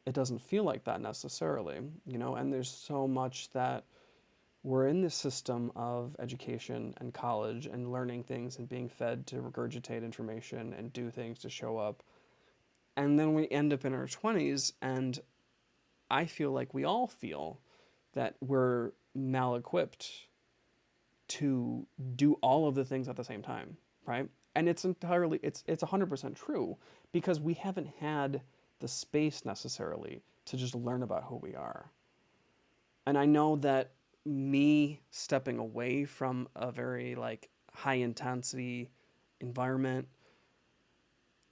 it doesn't feel like that necessarily, and there's so much that we're in this system of education and college and learning things and being fed to regurgitate information and do things to show up. And then we end up in our 20s, and I feel like we all feel that we're mal equipped to do all of the things at the same time, right? And it's 100% true because we haven't had the space necessarily to just learn about who we are. And I know that me stepping away from a very like high intensity environment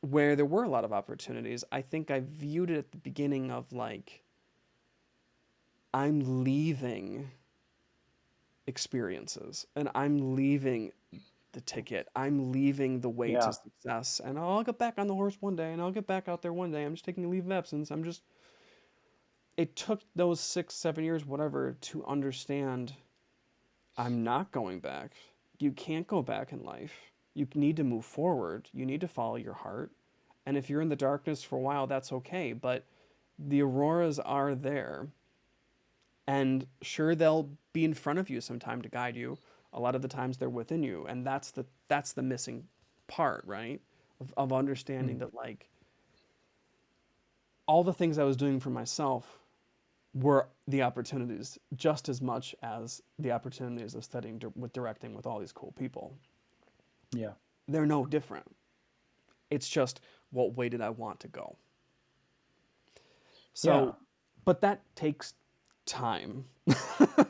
where there were a lot of opportunities, I think I viewed it at the beginning of like I'm leaving experiences and I'm leaving the ticket. I'm leaving the way to Yeah. success, and I'll get back on the horse one day, and I'll get back out there one day. I'm just taking a leave of absence. I'm just. It took those 6, 7 years, whatever, to understand I'm not going back. You can't go back in life. You need to move forward. You need to follow your heart. And if you're in the darkness for a while, that's okay. But the auroras are there. And sure, they'll be in front of you sometime to guide you. A lot of the times they're within you. And that's the missing part, right? Of understanding Mm. that like all the things I was doing for myself were the opportunities just as much as the opportunities of studying with directing with all these cool people. Yeah. They're no different. It's just what way did I want to go? Yeah. So, but that takes time. And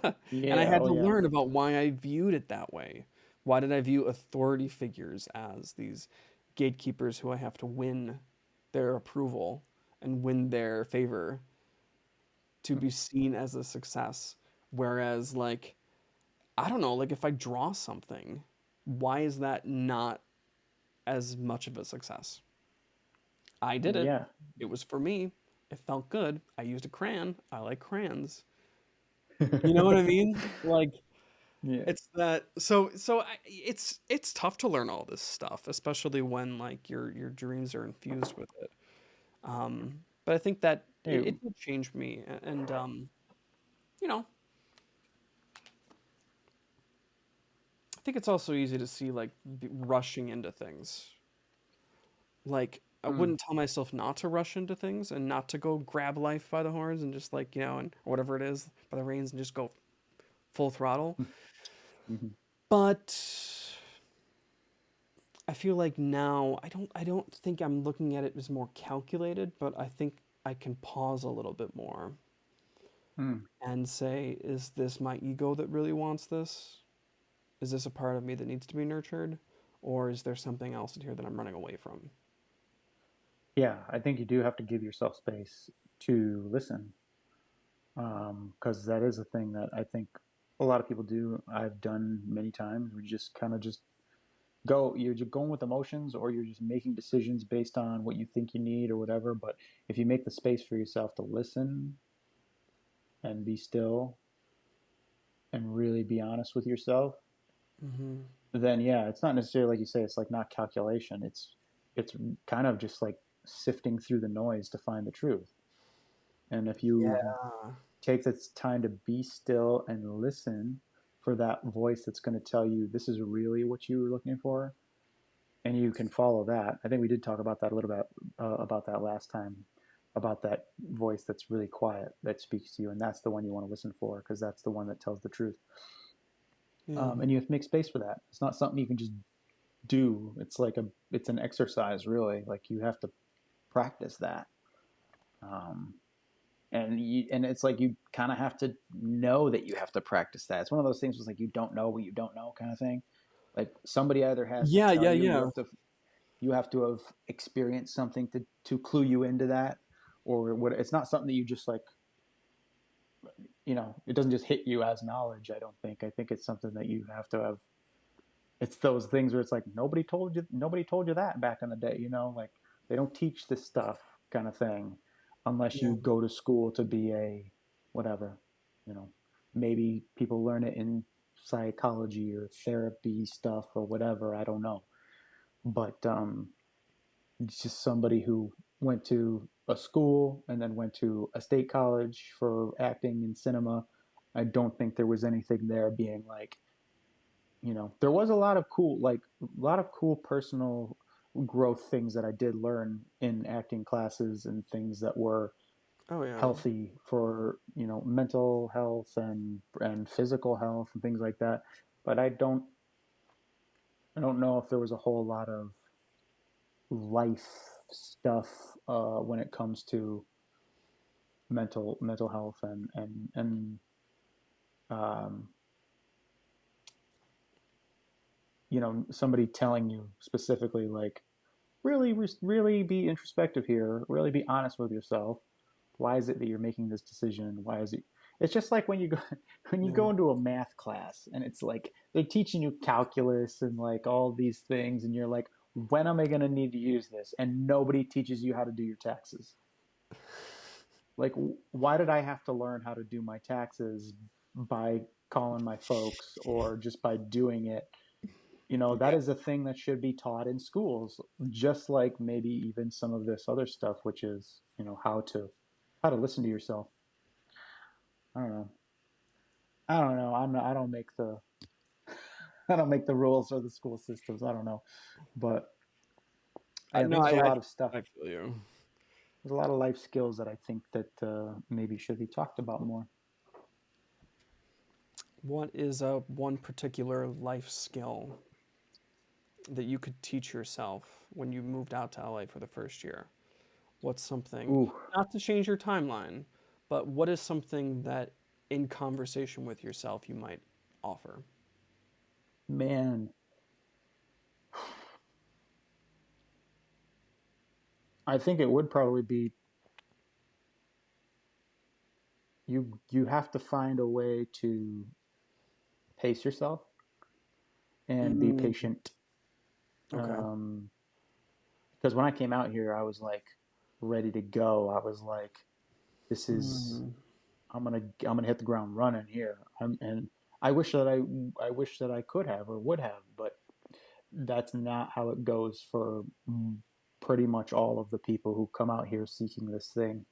I Yeah. had Oh, to yeah. learn about why I viewed it that way. Why did I view authority figures as these gatekeepers who I have to win their approval and win their favor to be seen as a success? Whereas, like, I don't know, like if I draw something, why is that not as much of a success? I did it. Yeah. It was for me. It felt good. I used a crayon. I like crayons. You know what I mean? Like Yeah. it's that it's tough to learn all this stuff, especially when like your dreams are infused with it. But I think that Hey, it did change me, and you know, I think it's also easy to see like rushing into things. Like I mm, wouldn't tell myself not to rush into things and not to go grab life by the horns and just like and or whatever it is by the reins and just go full throttle. mhm. But I feel like now I don't think I'm looking at it as more calculated, but I think I can pause a little bit more Mm. and say, is this my ego that really wants this? Is this a part of me that needs to be nurtured? Or is there something else in here that I'm running away from? Yeah, I think you do have to give yourself space to listen, because that is a thing that I think a lot of people do. I've done many times. We just kind of just you're just going with emotions, or you're just making decisions based on what you think you need or whatever. But if you make the space for yourself to listen and be still and really be honest with yourself, Mm-hmm. then yeah, it's not necessarily like you say, it's like not calculation. It's kind of just like sifting through the noise to find the truth. And if you Yeah. take this time to be still and listen for that voice that's going to tell you this is really what you were looking for, and you can follow that. I think we did talk about that a little bit, about that last time, about that voice that's really quiet that speaks to you, and that's the one you want to listen for because that's the one that tells the truth. Yeah. And you have to make space for that. It's not something you can just do. It's an exercise, really. Like you have to practice that. Um, and it's like you kind of have to know that you have to practice that. It's one of those things was like you don't know what you don't know kind of thing. Like somebody either has to Yeah, tell yeah, you, yeah. you have to have experienced something to clue you into that, or what. It's not something that you just like, it doesn't just hit you as knowledge. I think it's something that you have to have. It's those things where it's like nobody told you that back in the day, like they don't teach this stuff kind of thing unless Yeah. you go to school to be a whatever, you know maybe people learn it in psychology or therapy stuff or whatever, I don't know. But it's just somebody who went to a school and then went to a state college for acting and cinema. I don't think there was anything there being like, there was a lot of cool personal growth things that I did learn in acting classes and things that were Oh yeah. healthy for, mental health and physical health and things like that. But I don't know if there was a whole lot of life stuff when it comes to mental health and um, somebody telling you specifically like really be introspective here, really be honest with yourself. Why is it that you're making this decision? Why is it? It's just like when you go when you Yeah. go into a math class and it's like they're teaching you calculus and like all these things, and you're like, when am I going to need to use this? And nobody teaches you how to do your taxes. Like, why did I have to learn how to do my taxes by calling my folks or just by doing it? That Yeah. is a thing that should be taught in schools, just like maybe even some of this other stuff, which is, how to listen to yourself. I don't know. I don't know. I don't make the I don't make the rules or the school systems. I don't know, but I No, think there's a I lot of stuff. I feel you. There's a lot of life skills that I think that maybe should be talked about more. What is one particular life skill that you could teach yourself when you moved out to LA for the first year? What's something, Ooh, not to change your timeline, but what is something that in conversation with yourself you might offer? man, I think it would probably be you. You have to find a way to pace yourself and be Mm, patient. okay. Um, because when I came out here, I was like ready to go. I was like, this is Mm, I'm gonna hit the ground running here. And I wish that I could have or would have, but that's not how it goes for pretty much all of the people who come out here seeking this thing.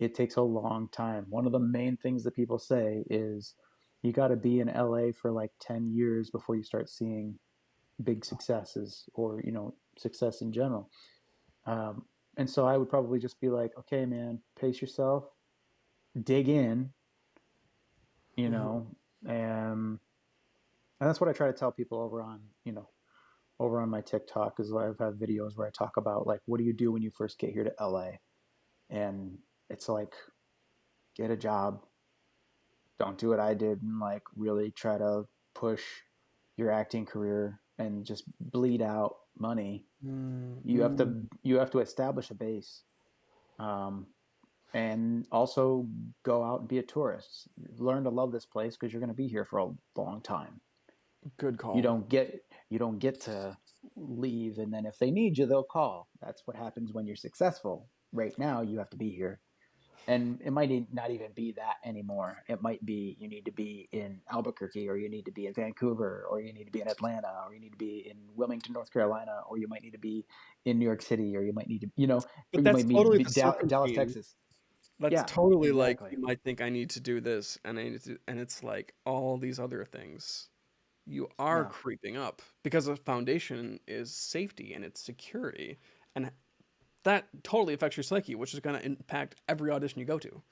It takes a long time. One of the main things that people say is you got to be in LA for like 10 years before you start seeing big successes or, success in general. Um, and so I would probably just be like, okay, man, pace yourself, dig in, you mhm, know, and that's what I try to tell people over on my TikTok is I've had videos where I talk about like, what do you do when you first get here to LA? And it's like, get a job, don't do what I did and like really try to push your acting career and just bleed out money. mm, You have mm. to you have to establish a base, um, and also go out and be a tourist. Learn to love this place because you're going to be here for a long time. Good You call. don't get you don't get to leave and then if they need you they'll call. That's what happens when you're successful. Right now you have to be here. And it might not even be that anymore. It might be you need to be in Albuquerque, or you need to be in Vancouver, or you need to be in Atlanta, or you need to be in Wilmington, North Carolina, or you might need to be in New York City, or you might need to, or But you that's might need to totally be the Dallas, serpentine. Texas. That's Yeah, totally like exactly. you might think I need to do this and I need to, and it's like all these other things. You are Yeah. creeping up because the foundation is safety and it's security, and that totally affects your psyche, which is going to impact every audition you go to.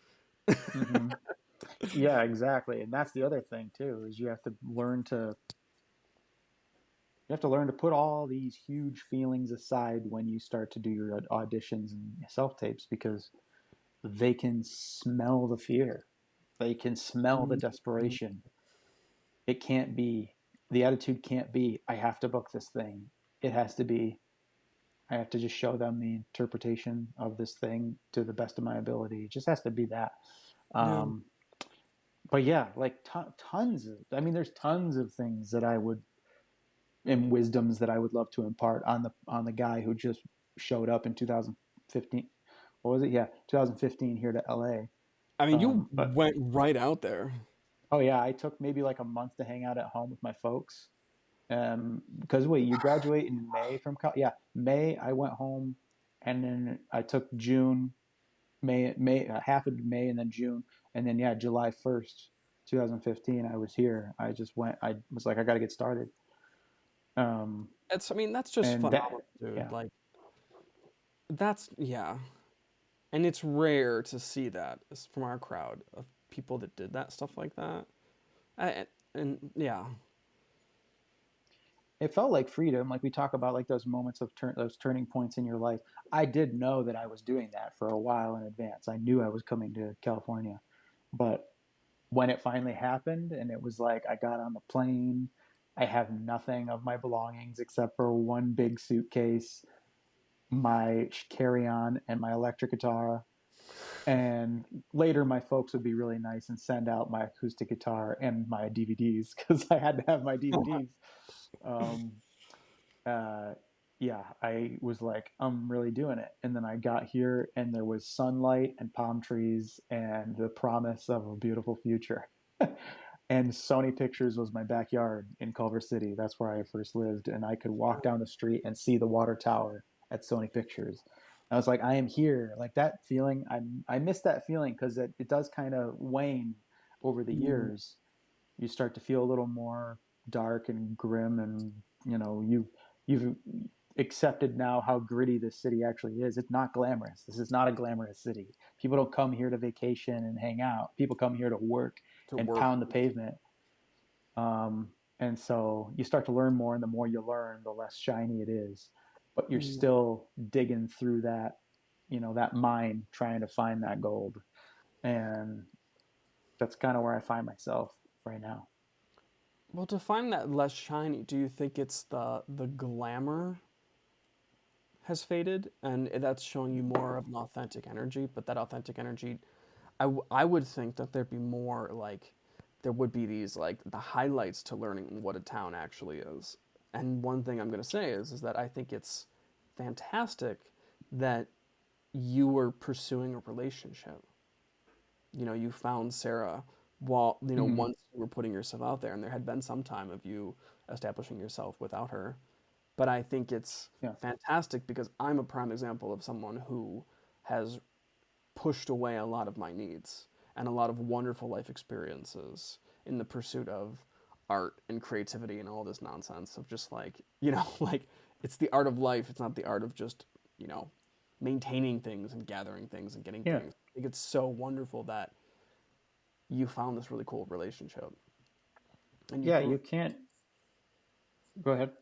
hmm Yeah, exactly. And that's the other thing too, is you have to learn to put all these huge feelings aside when you start to do your auditions and self tapes because they can smell the fear. They can smell the Mhm. desperation. It can't be, the attitude can't be, I have to book this thing. It has to be, I have to just show them the interpretation of this thing to the best of my ability. It just has to be that. Yeah. Um, but yeah, like tons of, I mean, there's tons of things that I would, and wisdoms that I would love to impart on the guy who just showed up in 2015. What was it? Yeah, 2015 here to LA. I mean, you But went right out there. oh yeah, I took maybe like a month to hang out at home with my folks. Because wait, you graduate in May from college? Yeah, May I went home, and then I took June, May half of May, and then June, and then yeah, July 1st, 2015, I was here. I just went. I was like, I got to get started. Um, It's, I mean, that's just and that, phenomenal, dude. yeah. Like, that's, yeah. And it's rare to see that from our crowd of people that did that stuff like that. And yeah. It felt like freedom. Like we talk about, like those moments of those turning points in your life. I did know that I was doing that for a while in advance. I knew I was coming to California, but when it finally happened, and it was like I got on the plane, I have nothing of my belongings except for one big suitcase, my carry-on, and my electric guitar. And later, my folks would be really nice and send out my acoustic guitar and my DVDs because I had to have my DVDs. Um, uh, yeah, I was like, I'm really doing it. And then I got here, and there was sunlight and palm trees and the promise of a beautiful future. And Sony Pictures was my backyard in Culver City. That's where I first lived, and I could walk down the street and see the water tower at Sony Pictures. I was like, I am here. Like that feeling, I miss that feeling because it does kind of wane over the Mm, years. You start to feel a little more dark and grim, and you've accepted now how gritty this city actually is. It's not glamorous. This is not a glamorous city. People don't come here to vacation and hang out. People come here to work to and work. pound the pavement. And so you start to learn more, and the more you learn, the less shiny it is. But you're Mm. still digging through that mine, trying to find that gold. And that's kind of where I find myself right now. Well, to find that less shiny, do you think it's the glamour has faded and that's showing you more of an authentic energy? But that authentic energy, I would think that there'd be more like there would be these like the highlights to learning what a town actually is. And one thing I'm going to say is that I think it's fantastic that you were pursuing a relationship. You know, you found Sarah while, you know, Hmm. once you were putting yourself out there, and there had been some time of you establishing yourself without her. But I think it's Yeah. fantastic because I'm a prime example of someone who has pushed away a lot of my needs and a lot of wonderful life experiences in the pursuit of art and creativity and all this nonsense of just like, you know, like it's the art of life. It's not the art of just, you know, maintaining things and gathering things and getting Yeah. things. I think it's so wonderful that you found this really cool relationship and you Yeah. grew. You can't. Go ahead.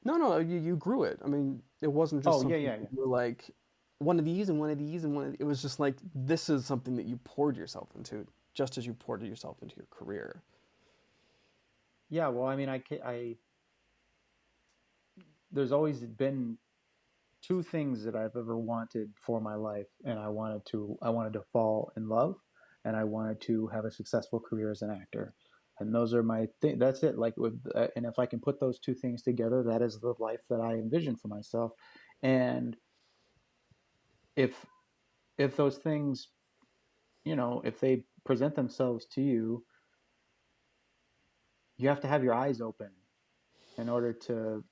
No, no, you grew it. I mean, it wasn't just Oh, yeah, something yeah, that yeah. you were like one of these and one of these and one of, it was just like this is something that you poured yourself into, just as you poured yourself into your career. Yeah. Well, I mean, there's always been two things that I've ever wanted for my life, and I wanted to fall in love, and I wanted to have a successful career as an actor, and those are my thing. That's it. Like and if I can put those two things together, that is the life that I envision for myself. And if if those things, if they present themselves to you, you have to have your eyes open in order to,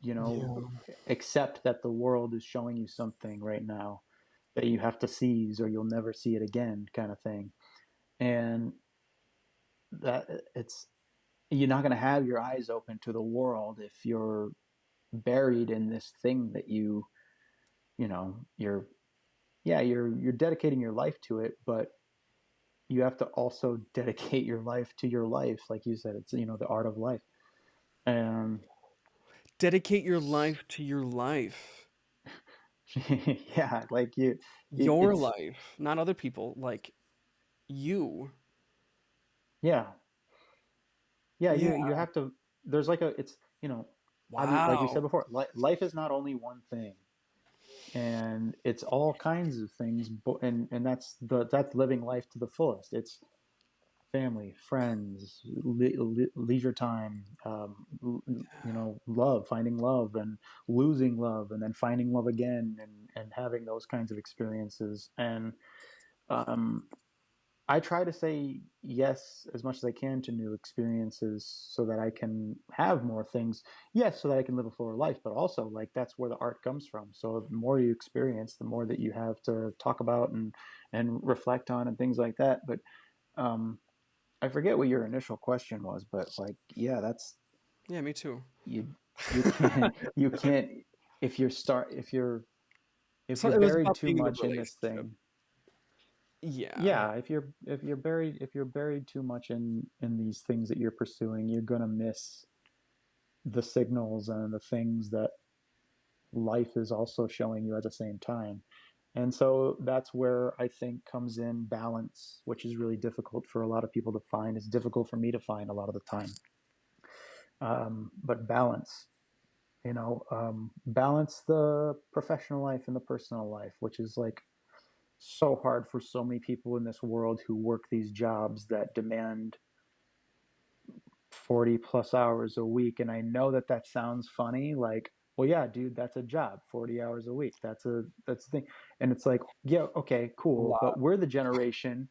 you know, Yeah. accept that the world is showing you something right now that you have to seize or you'll never see it again, kind of thing. And that it's you're not going to have your eyes open to the world if you're buried in this thing that you're yeah, you're dedicating your life to it, but you have to also dedicate your life to your life, like you said. It's the art of life. And Dedicate your life to your life. yeah, like Your it's life, not other people, like you. yeah, yeah, Yeah. you have to. There's like a it's like you said Wow. before, life is not only one thing, and it's all kinds of things, and that's living life to the fullest. It's family, friends, leisure time, love, finding love, and losing love, and then finding love again, and having those kinds of experiences. And um, I try to say yes as much as I can to new experiences so that I can have more things. Yes, so that I can live a fuller life, but also like that's where the art comes from. So the more you experience, the more that you have to talk about and reflect on and things like that. But um, I forget what your initial question was, but like, yeah, that's Yeah, me too. you. You can't. You can't. If you're start. If So you're it was buried about too being in a much in this relationship. thing, Yeah. yeah. If you're buried too much in these things that you're pursuing, you're gonna miss the signals and the things that life is also showing you at the same time. And so that's where I think comes in balance, which is really difficult for a lot of people to find. It's difficult for me to find a lot of the time. But balance, balance the professional life and the personal life, which is like so hard for so many people in this world who work these jobs that demand 40 plus hours a week. And I know that that sounds funny, like, well, yeah, dude, that's a job, 40 hours a week. That's the thing. And it's like, yeah, okay, A cool. But lot. we're the generation,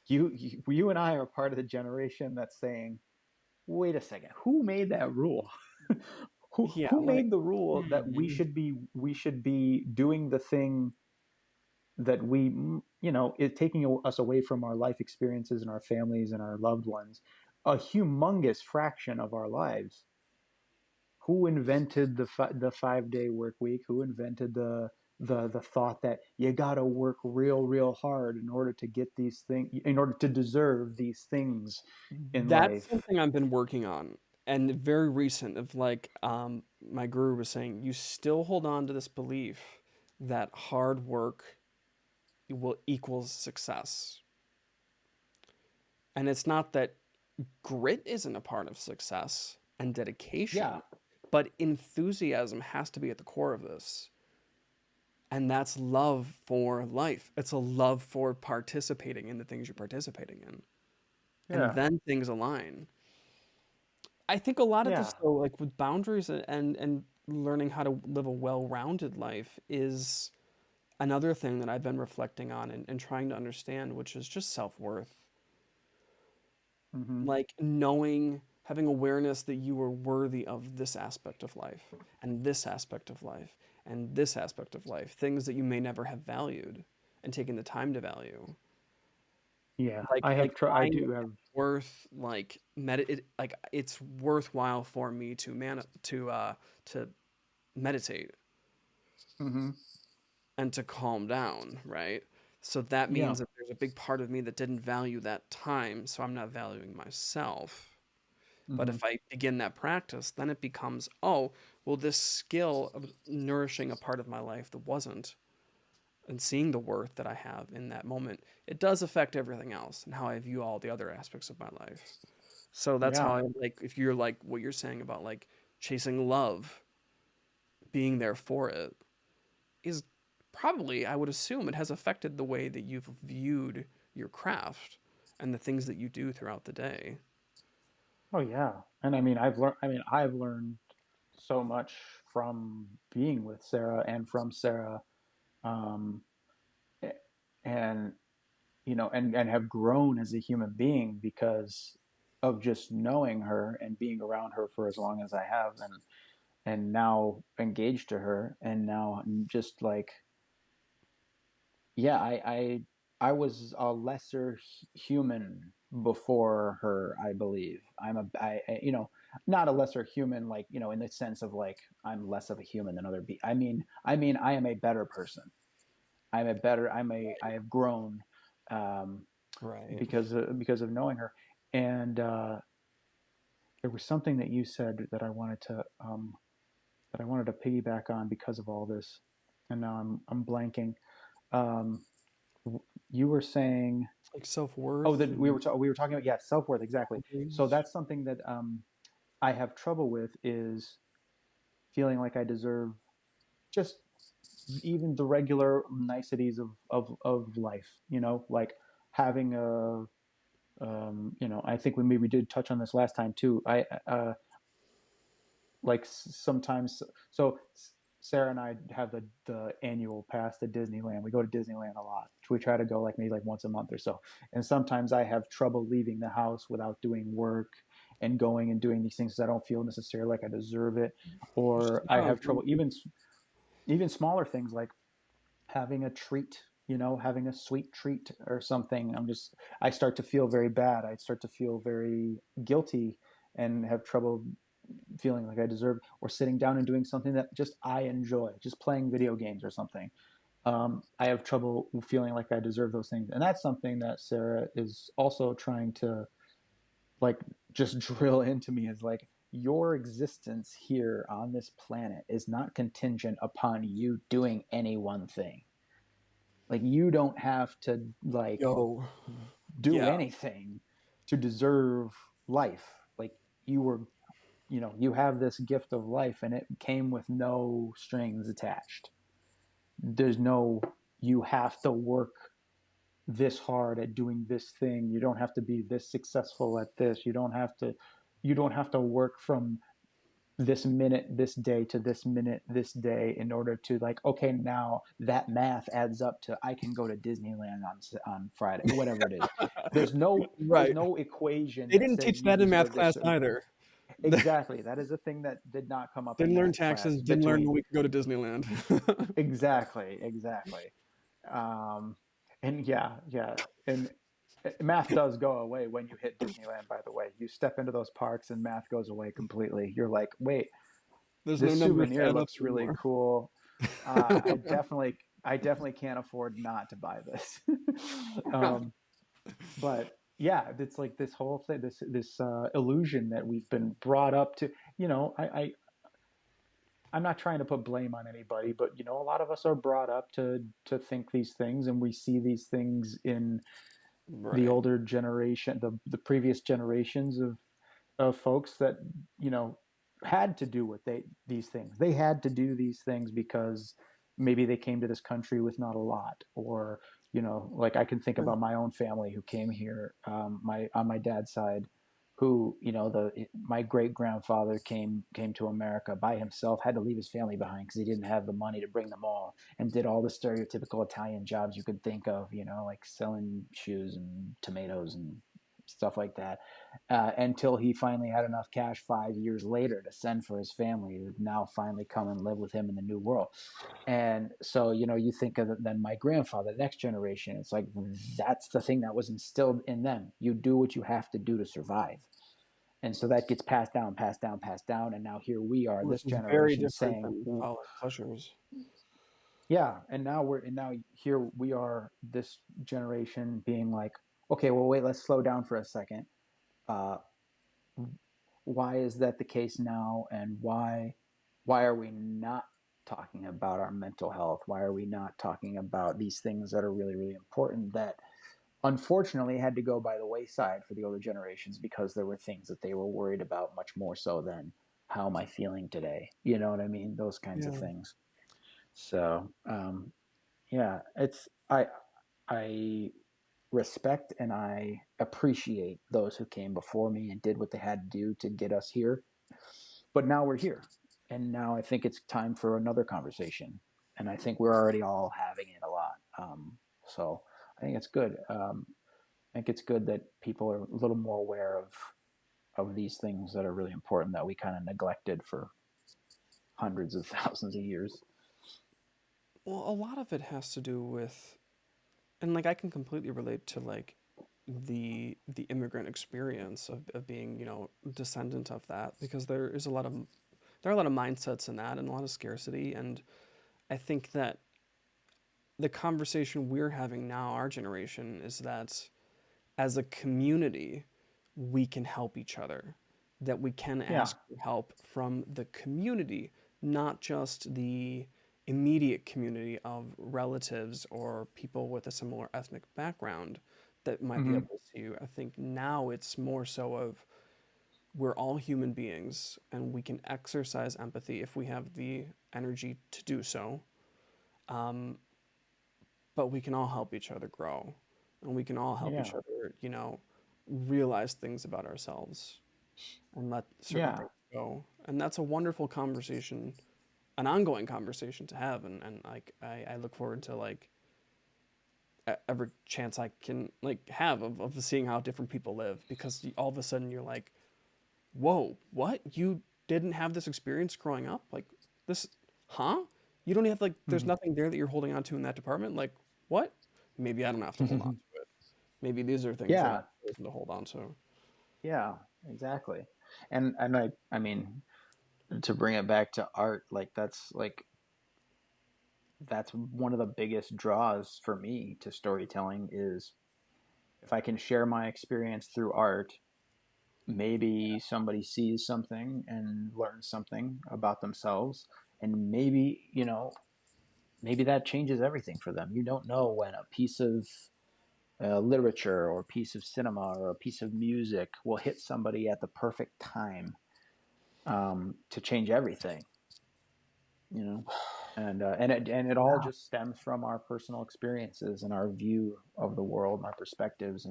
you and I are part of the generation that's saying, wait a second, who made that rule? who Yeah, who like made the rule that hmm. we should be doing the thing that is taking us away from our life experiences and our families and our loved ones, a humongous fraction of our lives. Who invented the 5 day work week? Who invented the thought that you gotta work real hard in order to get these things, in order to deserve these things in That's life? something I've been working on and very recent of like my guru was saying you still hold on to this belief that hard work will equals success. And it's not that grit isn't a part of success and Yeah, dedication, but enthusiasm has to be at the core of this. And that's love for life. It's a love for participating in the things you're participating in. and Yeah. then things align. I think a lot of Yeah. this though, like with boundaries and learning how to live a well-rounded life is another thing that I've been reflecting on and trying to understand, which is just self-worth. Mm-hmm. Like knowing, having awareness that you are worthy of this aspect of life and this aspect of life and this aspect of life, things that you may never have valued and taking the time to value. Yeah. Like I finding do have. worth like it's worthwhile for me to to meditate Mm-hmm. and to calm down, right? So that Yeah. means that there's a big part of me that didn't value that time, so I'm not valuing myself. But Mm-hmm. if I begin that practice, then it becomes, oh, well, this skill of nourishing a part of my life that wasn't, and seeing the worth that I have in that moment, it does affect everything else and how I view all the other aspects of my life. So that's how Yeah. I like, if you're like what you're saying about like chasing love, being there for it, is probably, I would assume, it has affected the way that you've viewed your craft and the things that you do throughout the day. Oh yeah. And I've learned so much from being with Sarah and from Sarah, um, and and have grown as a human being because of just knowing her and being around her for as long as I have, and now engaged to her, and now just like, yeah, I was a lesser human before her, I believe. Not a lesser human, like, in the sense of like I'm less of a human than other people. I mean I am a better person. I have grown, um, Right. because of knowing her. And there was something that you said that I wanted to piggyback on because of all this, and now I'm blanking. Um, you were saying, Like oh, self-worth that we and were we were talking about, yeah, self-worth, exactly. So boundaries. that's something that I have trouble with, is feeling like I deserve just even the regular niceties of life. Like having a, I think we did touch on this last time too. I like sometimes, so Sarah and I have the annual pass to Disneyland. We go to Disneyland a lot. We try to go like maybe like once a month or so. And sometimes I have trouble leaving the house without doing work and going and doing these things because I don't feel necessarily like I deserve it. Or I Yeah, have trouble even smaller things like having a treat, having a sweet treat or something. I start to feel very bad. I start to feel very guilty and have trouble feeling like I deserve, or sitting down and doing something that just I enjoy, just playing video games or something. I have trouble feeling like I deserve those things. And that's something that Sarah is also trying to like just drill into me, is like, your existence here on this planet is not contingent upon you doing any one thing. Like, you don't have to like yo, do yeah, anything to deserve life. Like, you were, you have this gift of life and it came with no strings attached. There's no, you have to work this hard at doing this thing. You don't have to be this successful at this. You don't have to work from this minute, this day to this minute, this day in order to like, okay, now that math adds up to I can go to Disneyland on Friday, whatever it is. There's no there's right. no equation They that didn't says teach you that in math deserve class this. either. Exactly. That is a thing that did not come up in Didn't learn math class taxes, didn't learn that between. we could go to Disneyland. Exactly, exactly. Um, and yeah, yeah. And math does go away when you hit Disneyland, by the way. You step into those parks and math goes away completely. You're like, wait, There's no this numbers to souvenir add up looks really anymore. cool. I definitely can't afford not to buy this. um, but yeah, it's like this whole thing, this illusion that we've been brought up to. I'm not trying to put blame on anybody, but a lot of us are brought up to think these things, and we see these things in the Right. older generation, the previous generations of folks that you know had to do what these things. They had to do these things because maybe they came to this country with not a lot, or Like I can think Sure. about my own family who came here, my on my dad's side, who the my great grandfather came to America by himself, had to leave his family behind because he didn't have the money to bring them all, and did all the stereotypical Italian jobs you could think of, like selling shoes and tomatoes and stuff like that, until he finally had enough cash 5 years later to send for his family to now finally come and live with him in the new world. And so, you think of then my grandfather, the next generation, it's like that's the thing that was instilled in them. You do what you have to do to survive. And so that gets passed down, passed down, passed down. And now here we are, Which this is very generation different saying, than following pleasures. yeah. And now here we are, this generation being like, okay, well, wait, let's slow down for a second. Uh, why is that the case now? And why are we not talking about our mental health? Why are we not talking about these things that are really, really important that unfortunately had to go by the wayside for the older generations because there were things that they were worried about much more so than how am I feeling today? You know what I mean? Those kinds of Yeah. things. So yeah, I respect and I appreciate those who came before me and did what they had to do to get us here. But now we're here. And now I think it's time for another conversation. And I think we're already all having it a lot. So I think it's good. I think it's good that people are a little more aware of these things that are really important that we kind of neglected for hundreds of thousands of years. Well, a lot of it has to do with, and like I can completely relate to like the immigrant experience of being, descendant of that, because there are a lot of mindsets in that and a lot of scarcity. And I think that the conversation we're having now, our generation, is that as a community, we can help each other, that we can Yeah. ask for help from the community, not just the immediate community of relatives or people with a similar ethnic background that might be able Mm-hmm. to see you. I think now it's more so of we're all human beings and we can exercise empathy if we have the energy to do so. Um, but we can all help each other grow and we can all help each Yeah. other, realize things about ourselves and let certain Yeah. things go. And that's a wonderful conversation, an ongoing conversation to have. And like, I look forward to like every chance I can like have of seeing how different people live, because all of a sudden you're like, whoa, what? You didn't have this experience growing up? Like this, huh? You don't have like, there's Mm-hmm. nothing there that you're holding on to in that department? Like, what? Maybe I don't have to hold on to it. Maybe these are things that I've Yeah. chosen to hold on to. Yeah. Exactly. And I mean, to bring it back to art, that's one of the biggest draws for me to storytelling is if I can share my experience through art, maybe somebody sees something and learns something about themselves, and maybe that changes everything for them. You don't know when a piece of literature or a piece of cinema or a piece of music will hit somebody at the perfect time, to change everything. You know, and it all Yeah. just stems from our personal experiences and our view of the world and our perspectives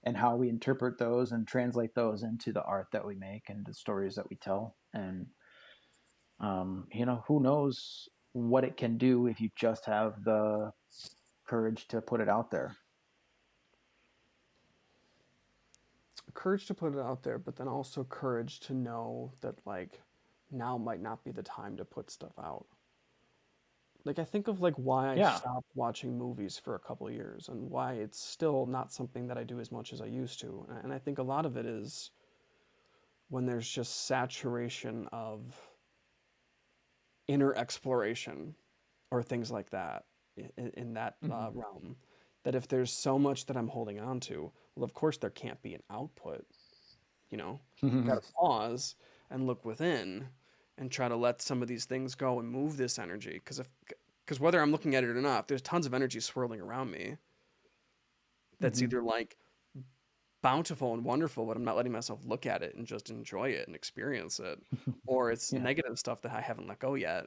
and how we interpret those and translate those into the art that we make and the stories that we tell. And who knows what it can do if you just have the courage to put it out there. Courage to put it out there, but then also courage to know that like now might not be the time to put stuff out. Like I think of like why I Yeah. stopped watching movies for a couple of years and why it's still not something that I do as much as I used to. And I think a lot of it is when there's just saturation of inner exploration or things like that in that Hmm. realm. That if there's so much that I'm holding on to, well, of course there can't be an output. Got to pause and look within and try to let some of these things go and move this energy. Because whether I'm looking at it or not, there's tons of energy swirling around me that's Hmm. either like bountiful and wonderful, but I'm not letting myself look at it and just enjoy it and experience it, or it's Yeah. negative stuff that I haven't let go yet.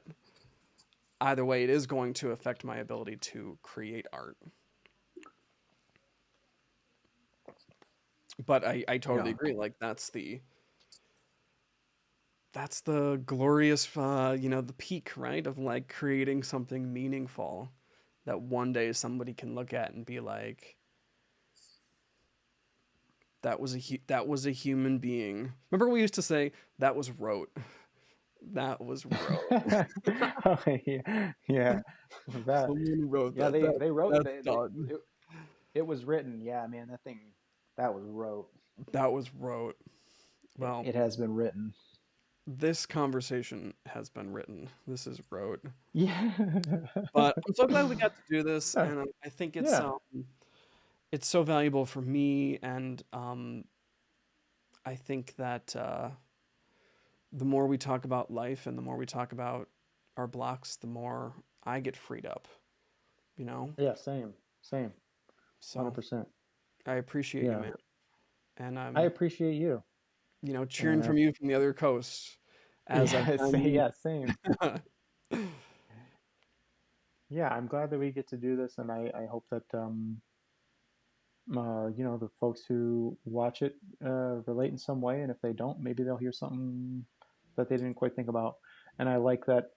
either way, it is going to affect my ability to create art. But I totally Yeah. agree. Like that's the glorious, the peak, right, of like creating something meaningful that one day somebody can look at and be like, that was a human being. Remember we used to say that was rote. That was rote. Oh, yeah, yeah. That, Someone wrote yeah, that. they wrote That's done. it was written. Yeah, man, that thing, that was wrote. That was rote. Well, It has been written. this conversation has been written. This is rote. Yeah. But I'm so glad we got to do this, Yeah. and I think Yeah. it's so valuable for me, and I think that the more we talk about life and the more we talk about our blocks, the more I get freed up. You know, Yeah, same. Same. so 100%. I appreciate you, Yeah. man, and I I'm appreciate you. cheering And from you from the other coast, as I've yeah, been. yeah, same. Yeah, I'm glad that we get to do this, and I hope that the folks who watch it relate in some way, and if they don't, maybe they'll hear something that they didn't quite think about. And I like that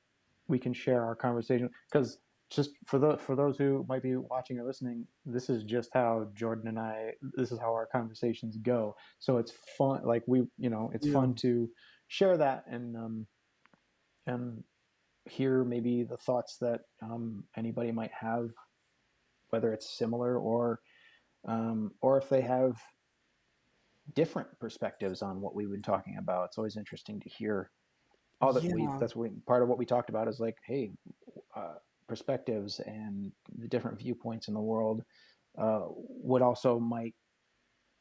we can share our conversation, because just for those who might be watching or listening, this is just how Jordan and I, this is how our conversations go. So it's fun, like it's Yeah. fun to share that and hear maybe the thoughts that anybody might have, whether it's similar or if they have different perspectives on what we've been talking about. It's always interesting to hear all that we Yeah. that's what part of what we talked about is like, hey, uh, perspectives and the different viewpoints in the world would also might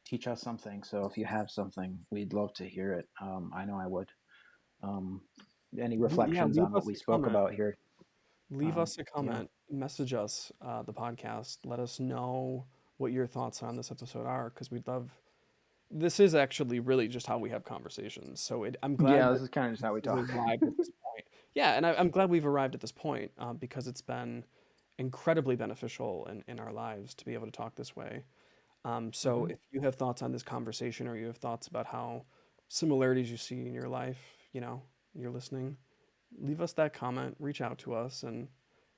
teach us something. So if you have something, we'd love to hear it. I know I would. Um, any Yeah, reflections leave on what us we a spoke comment. about here? Leave us a Yeah. comment. Message us the podcast. Let us know what your thoughts on this episode are, because we'd love. This is actually really just how we have conversations. So I'm glad Yeah, this that is kind of just how we we've talk. arrived at this point. Yeah, and I'm glad we've arrived at this point because it's been incredibly beneficial in our lives to be able to talk this way. So Hmm. if you have thoughts on this conversation or you have thoughts about how similarities you see in your life, you're listening, leave us that comment, reach out to us, and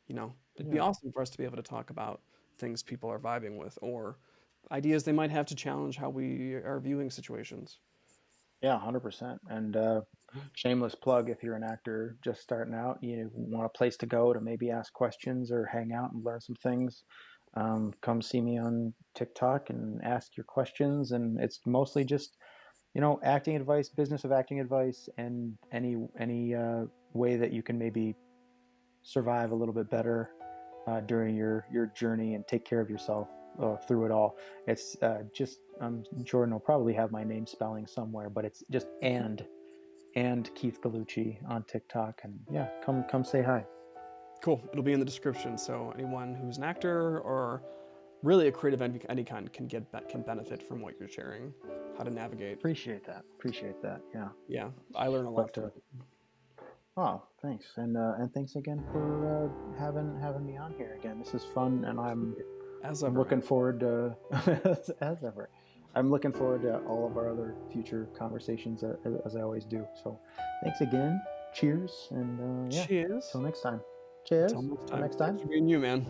it'd be Yeah. awesome for us to be able to talk about things people are vibing with or ideas they might have to challenge how we are viewing situations. Yeah, 100%. And shameless plug, if you're an actor just starting out, you want a place to go to maybe ask questions or hang out and learn some things, come see me on TikTok and ask your questions. And it's mostly just, acting advice, business of acting advice, and any way that you can maybe survive a little bit better during your journey and take care of yourself through it all. It's just Jordan will probably have my name spelling somewhere, but it's just and Keith Gallucci on TikTok, and yeah, come say hi. Cool. It'll be in the description, so anyone who's an actor or really a creative any kind can benefit from what you're sharing, how to navigate. Appreciate that. Appreciate that. Yeah. Yeah, I learn a lot But from it. oh, thanks, and thanks again for having me on here again. This is fun, and I'm As I'm ever, man. looking forward to as ever. I'm looking forward to all of our other future conversations as I always do. So, thanks again. Cheers, and yeah, Cheers. till next time. Until Cheers. next Till time. next Thanks time. for being you, man.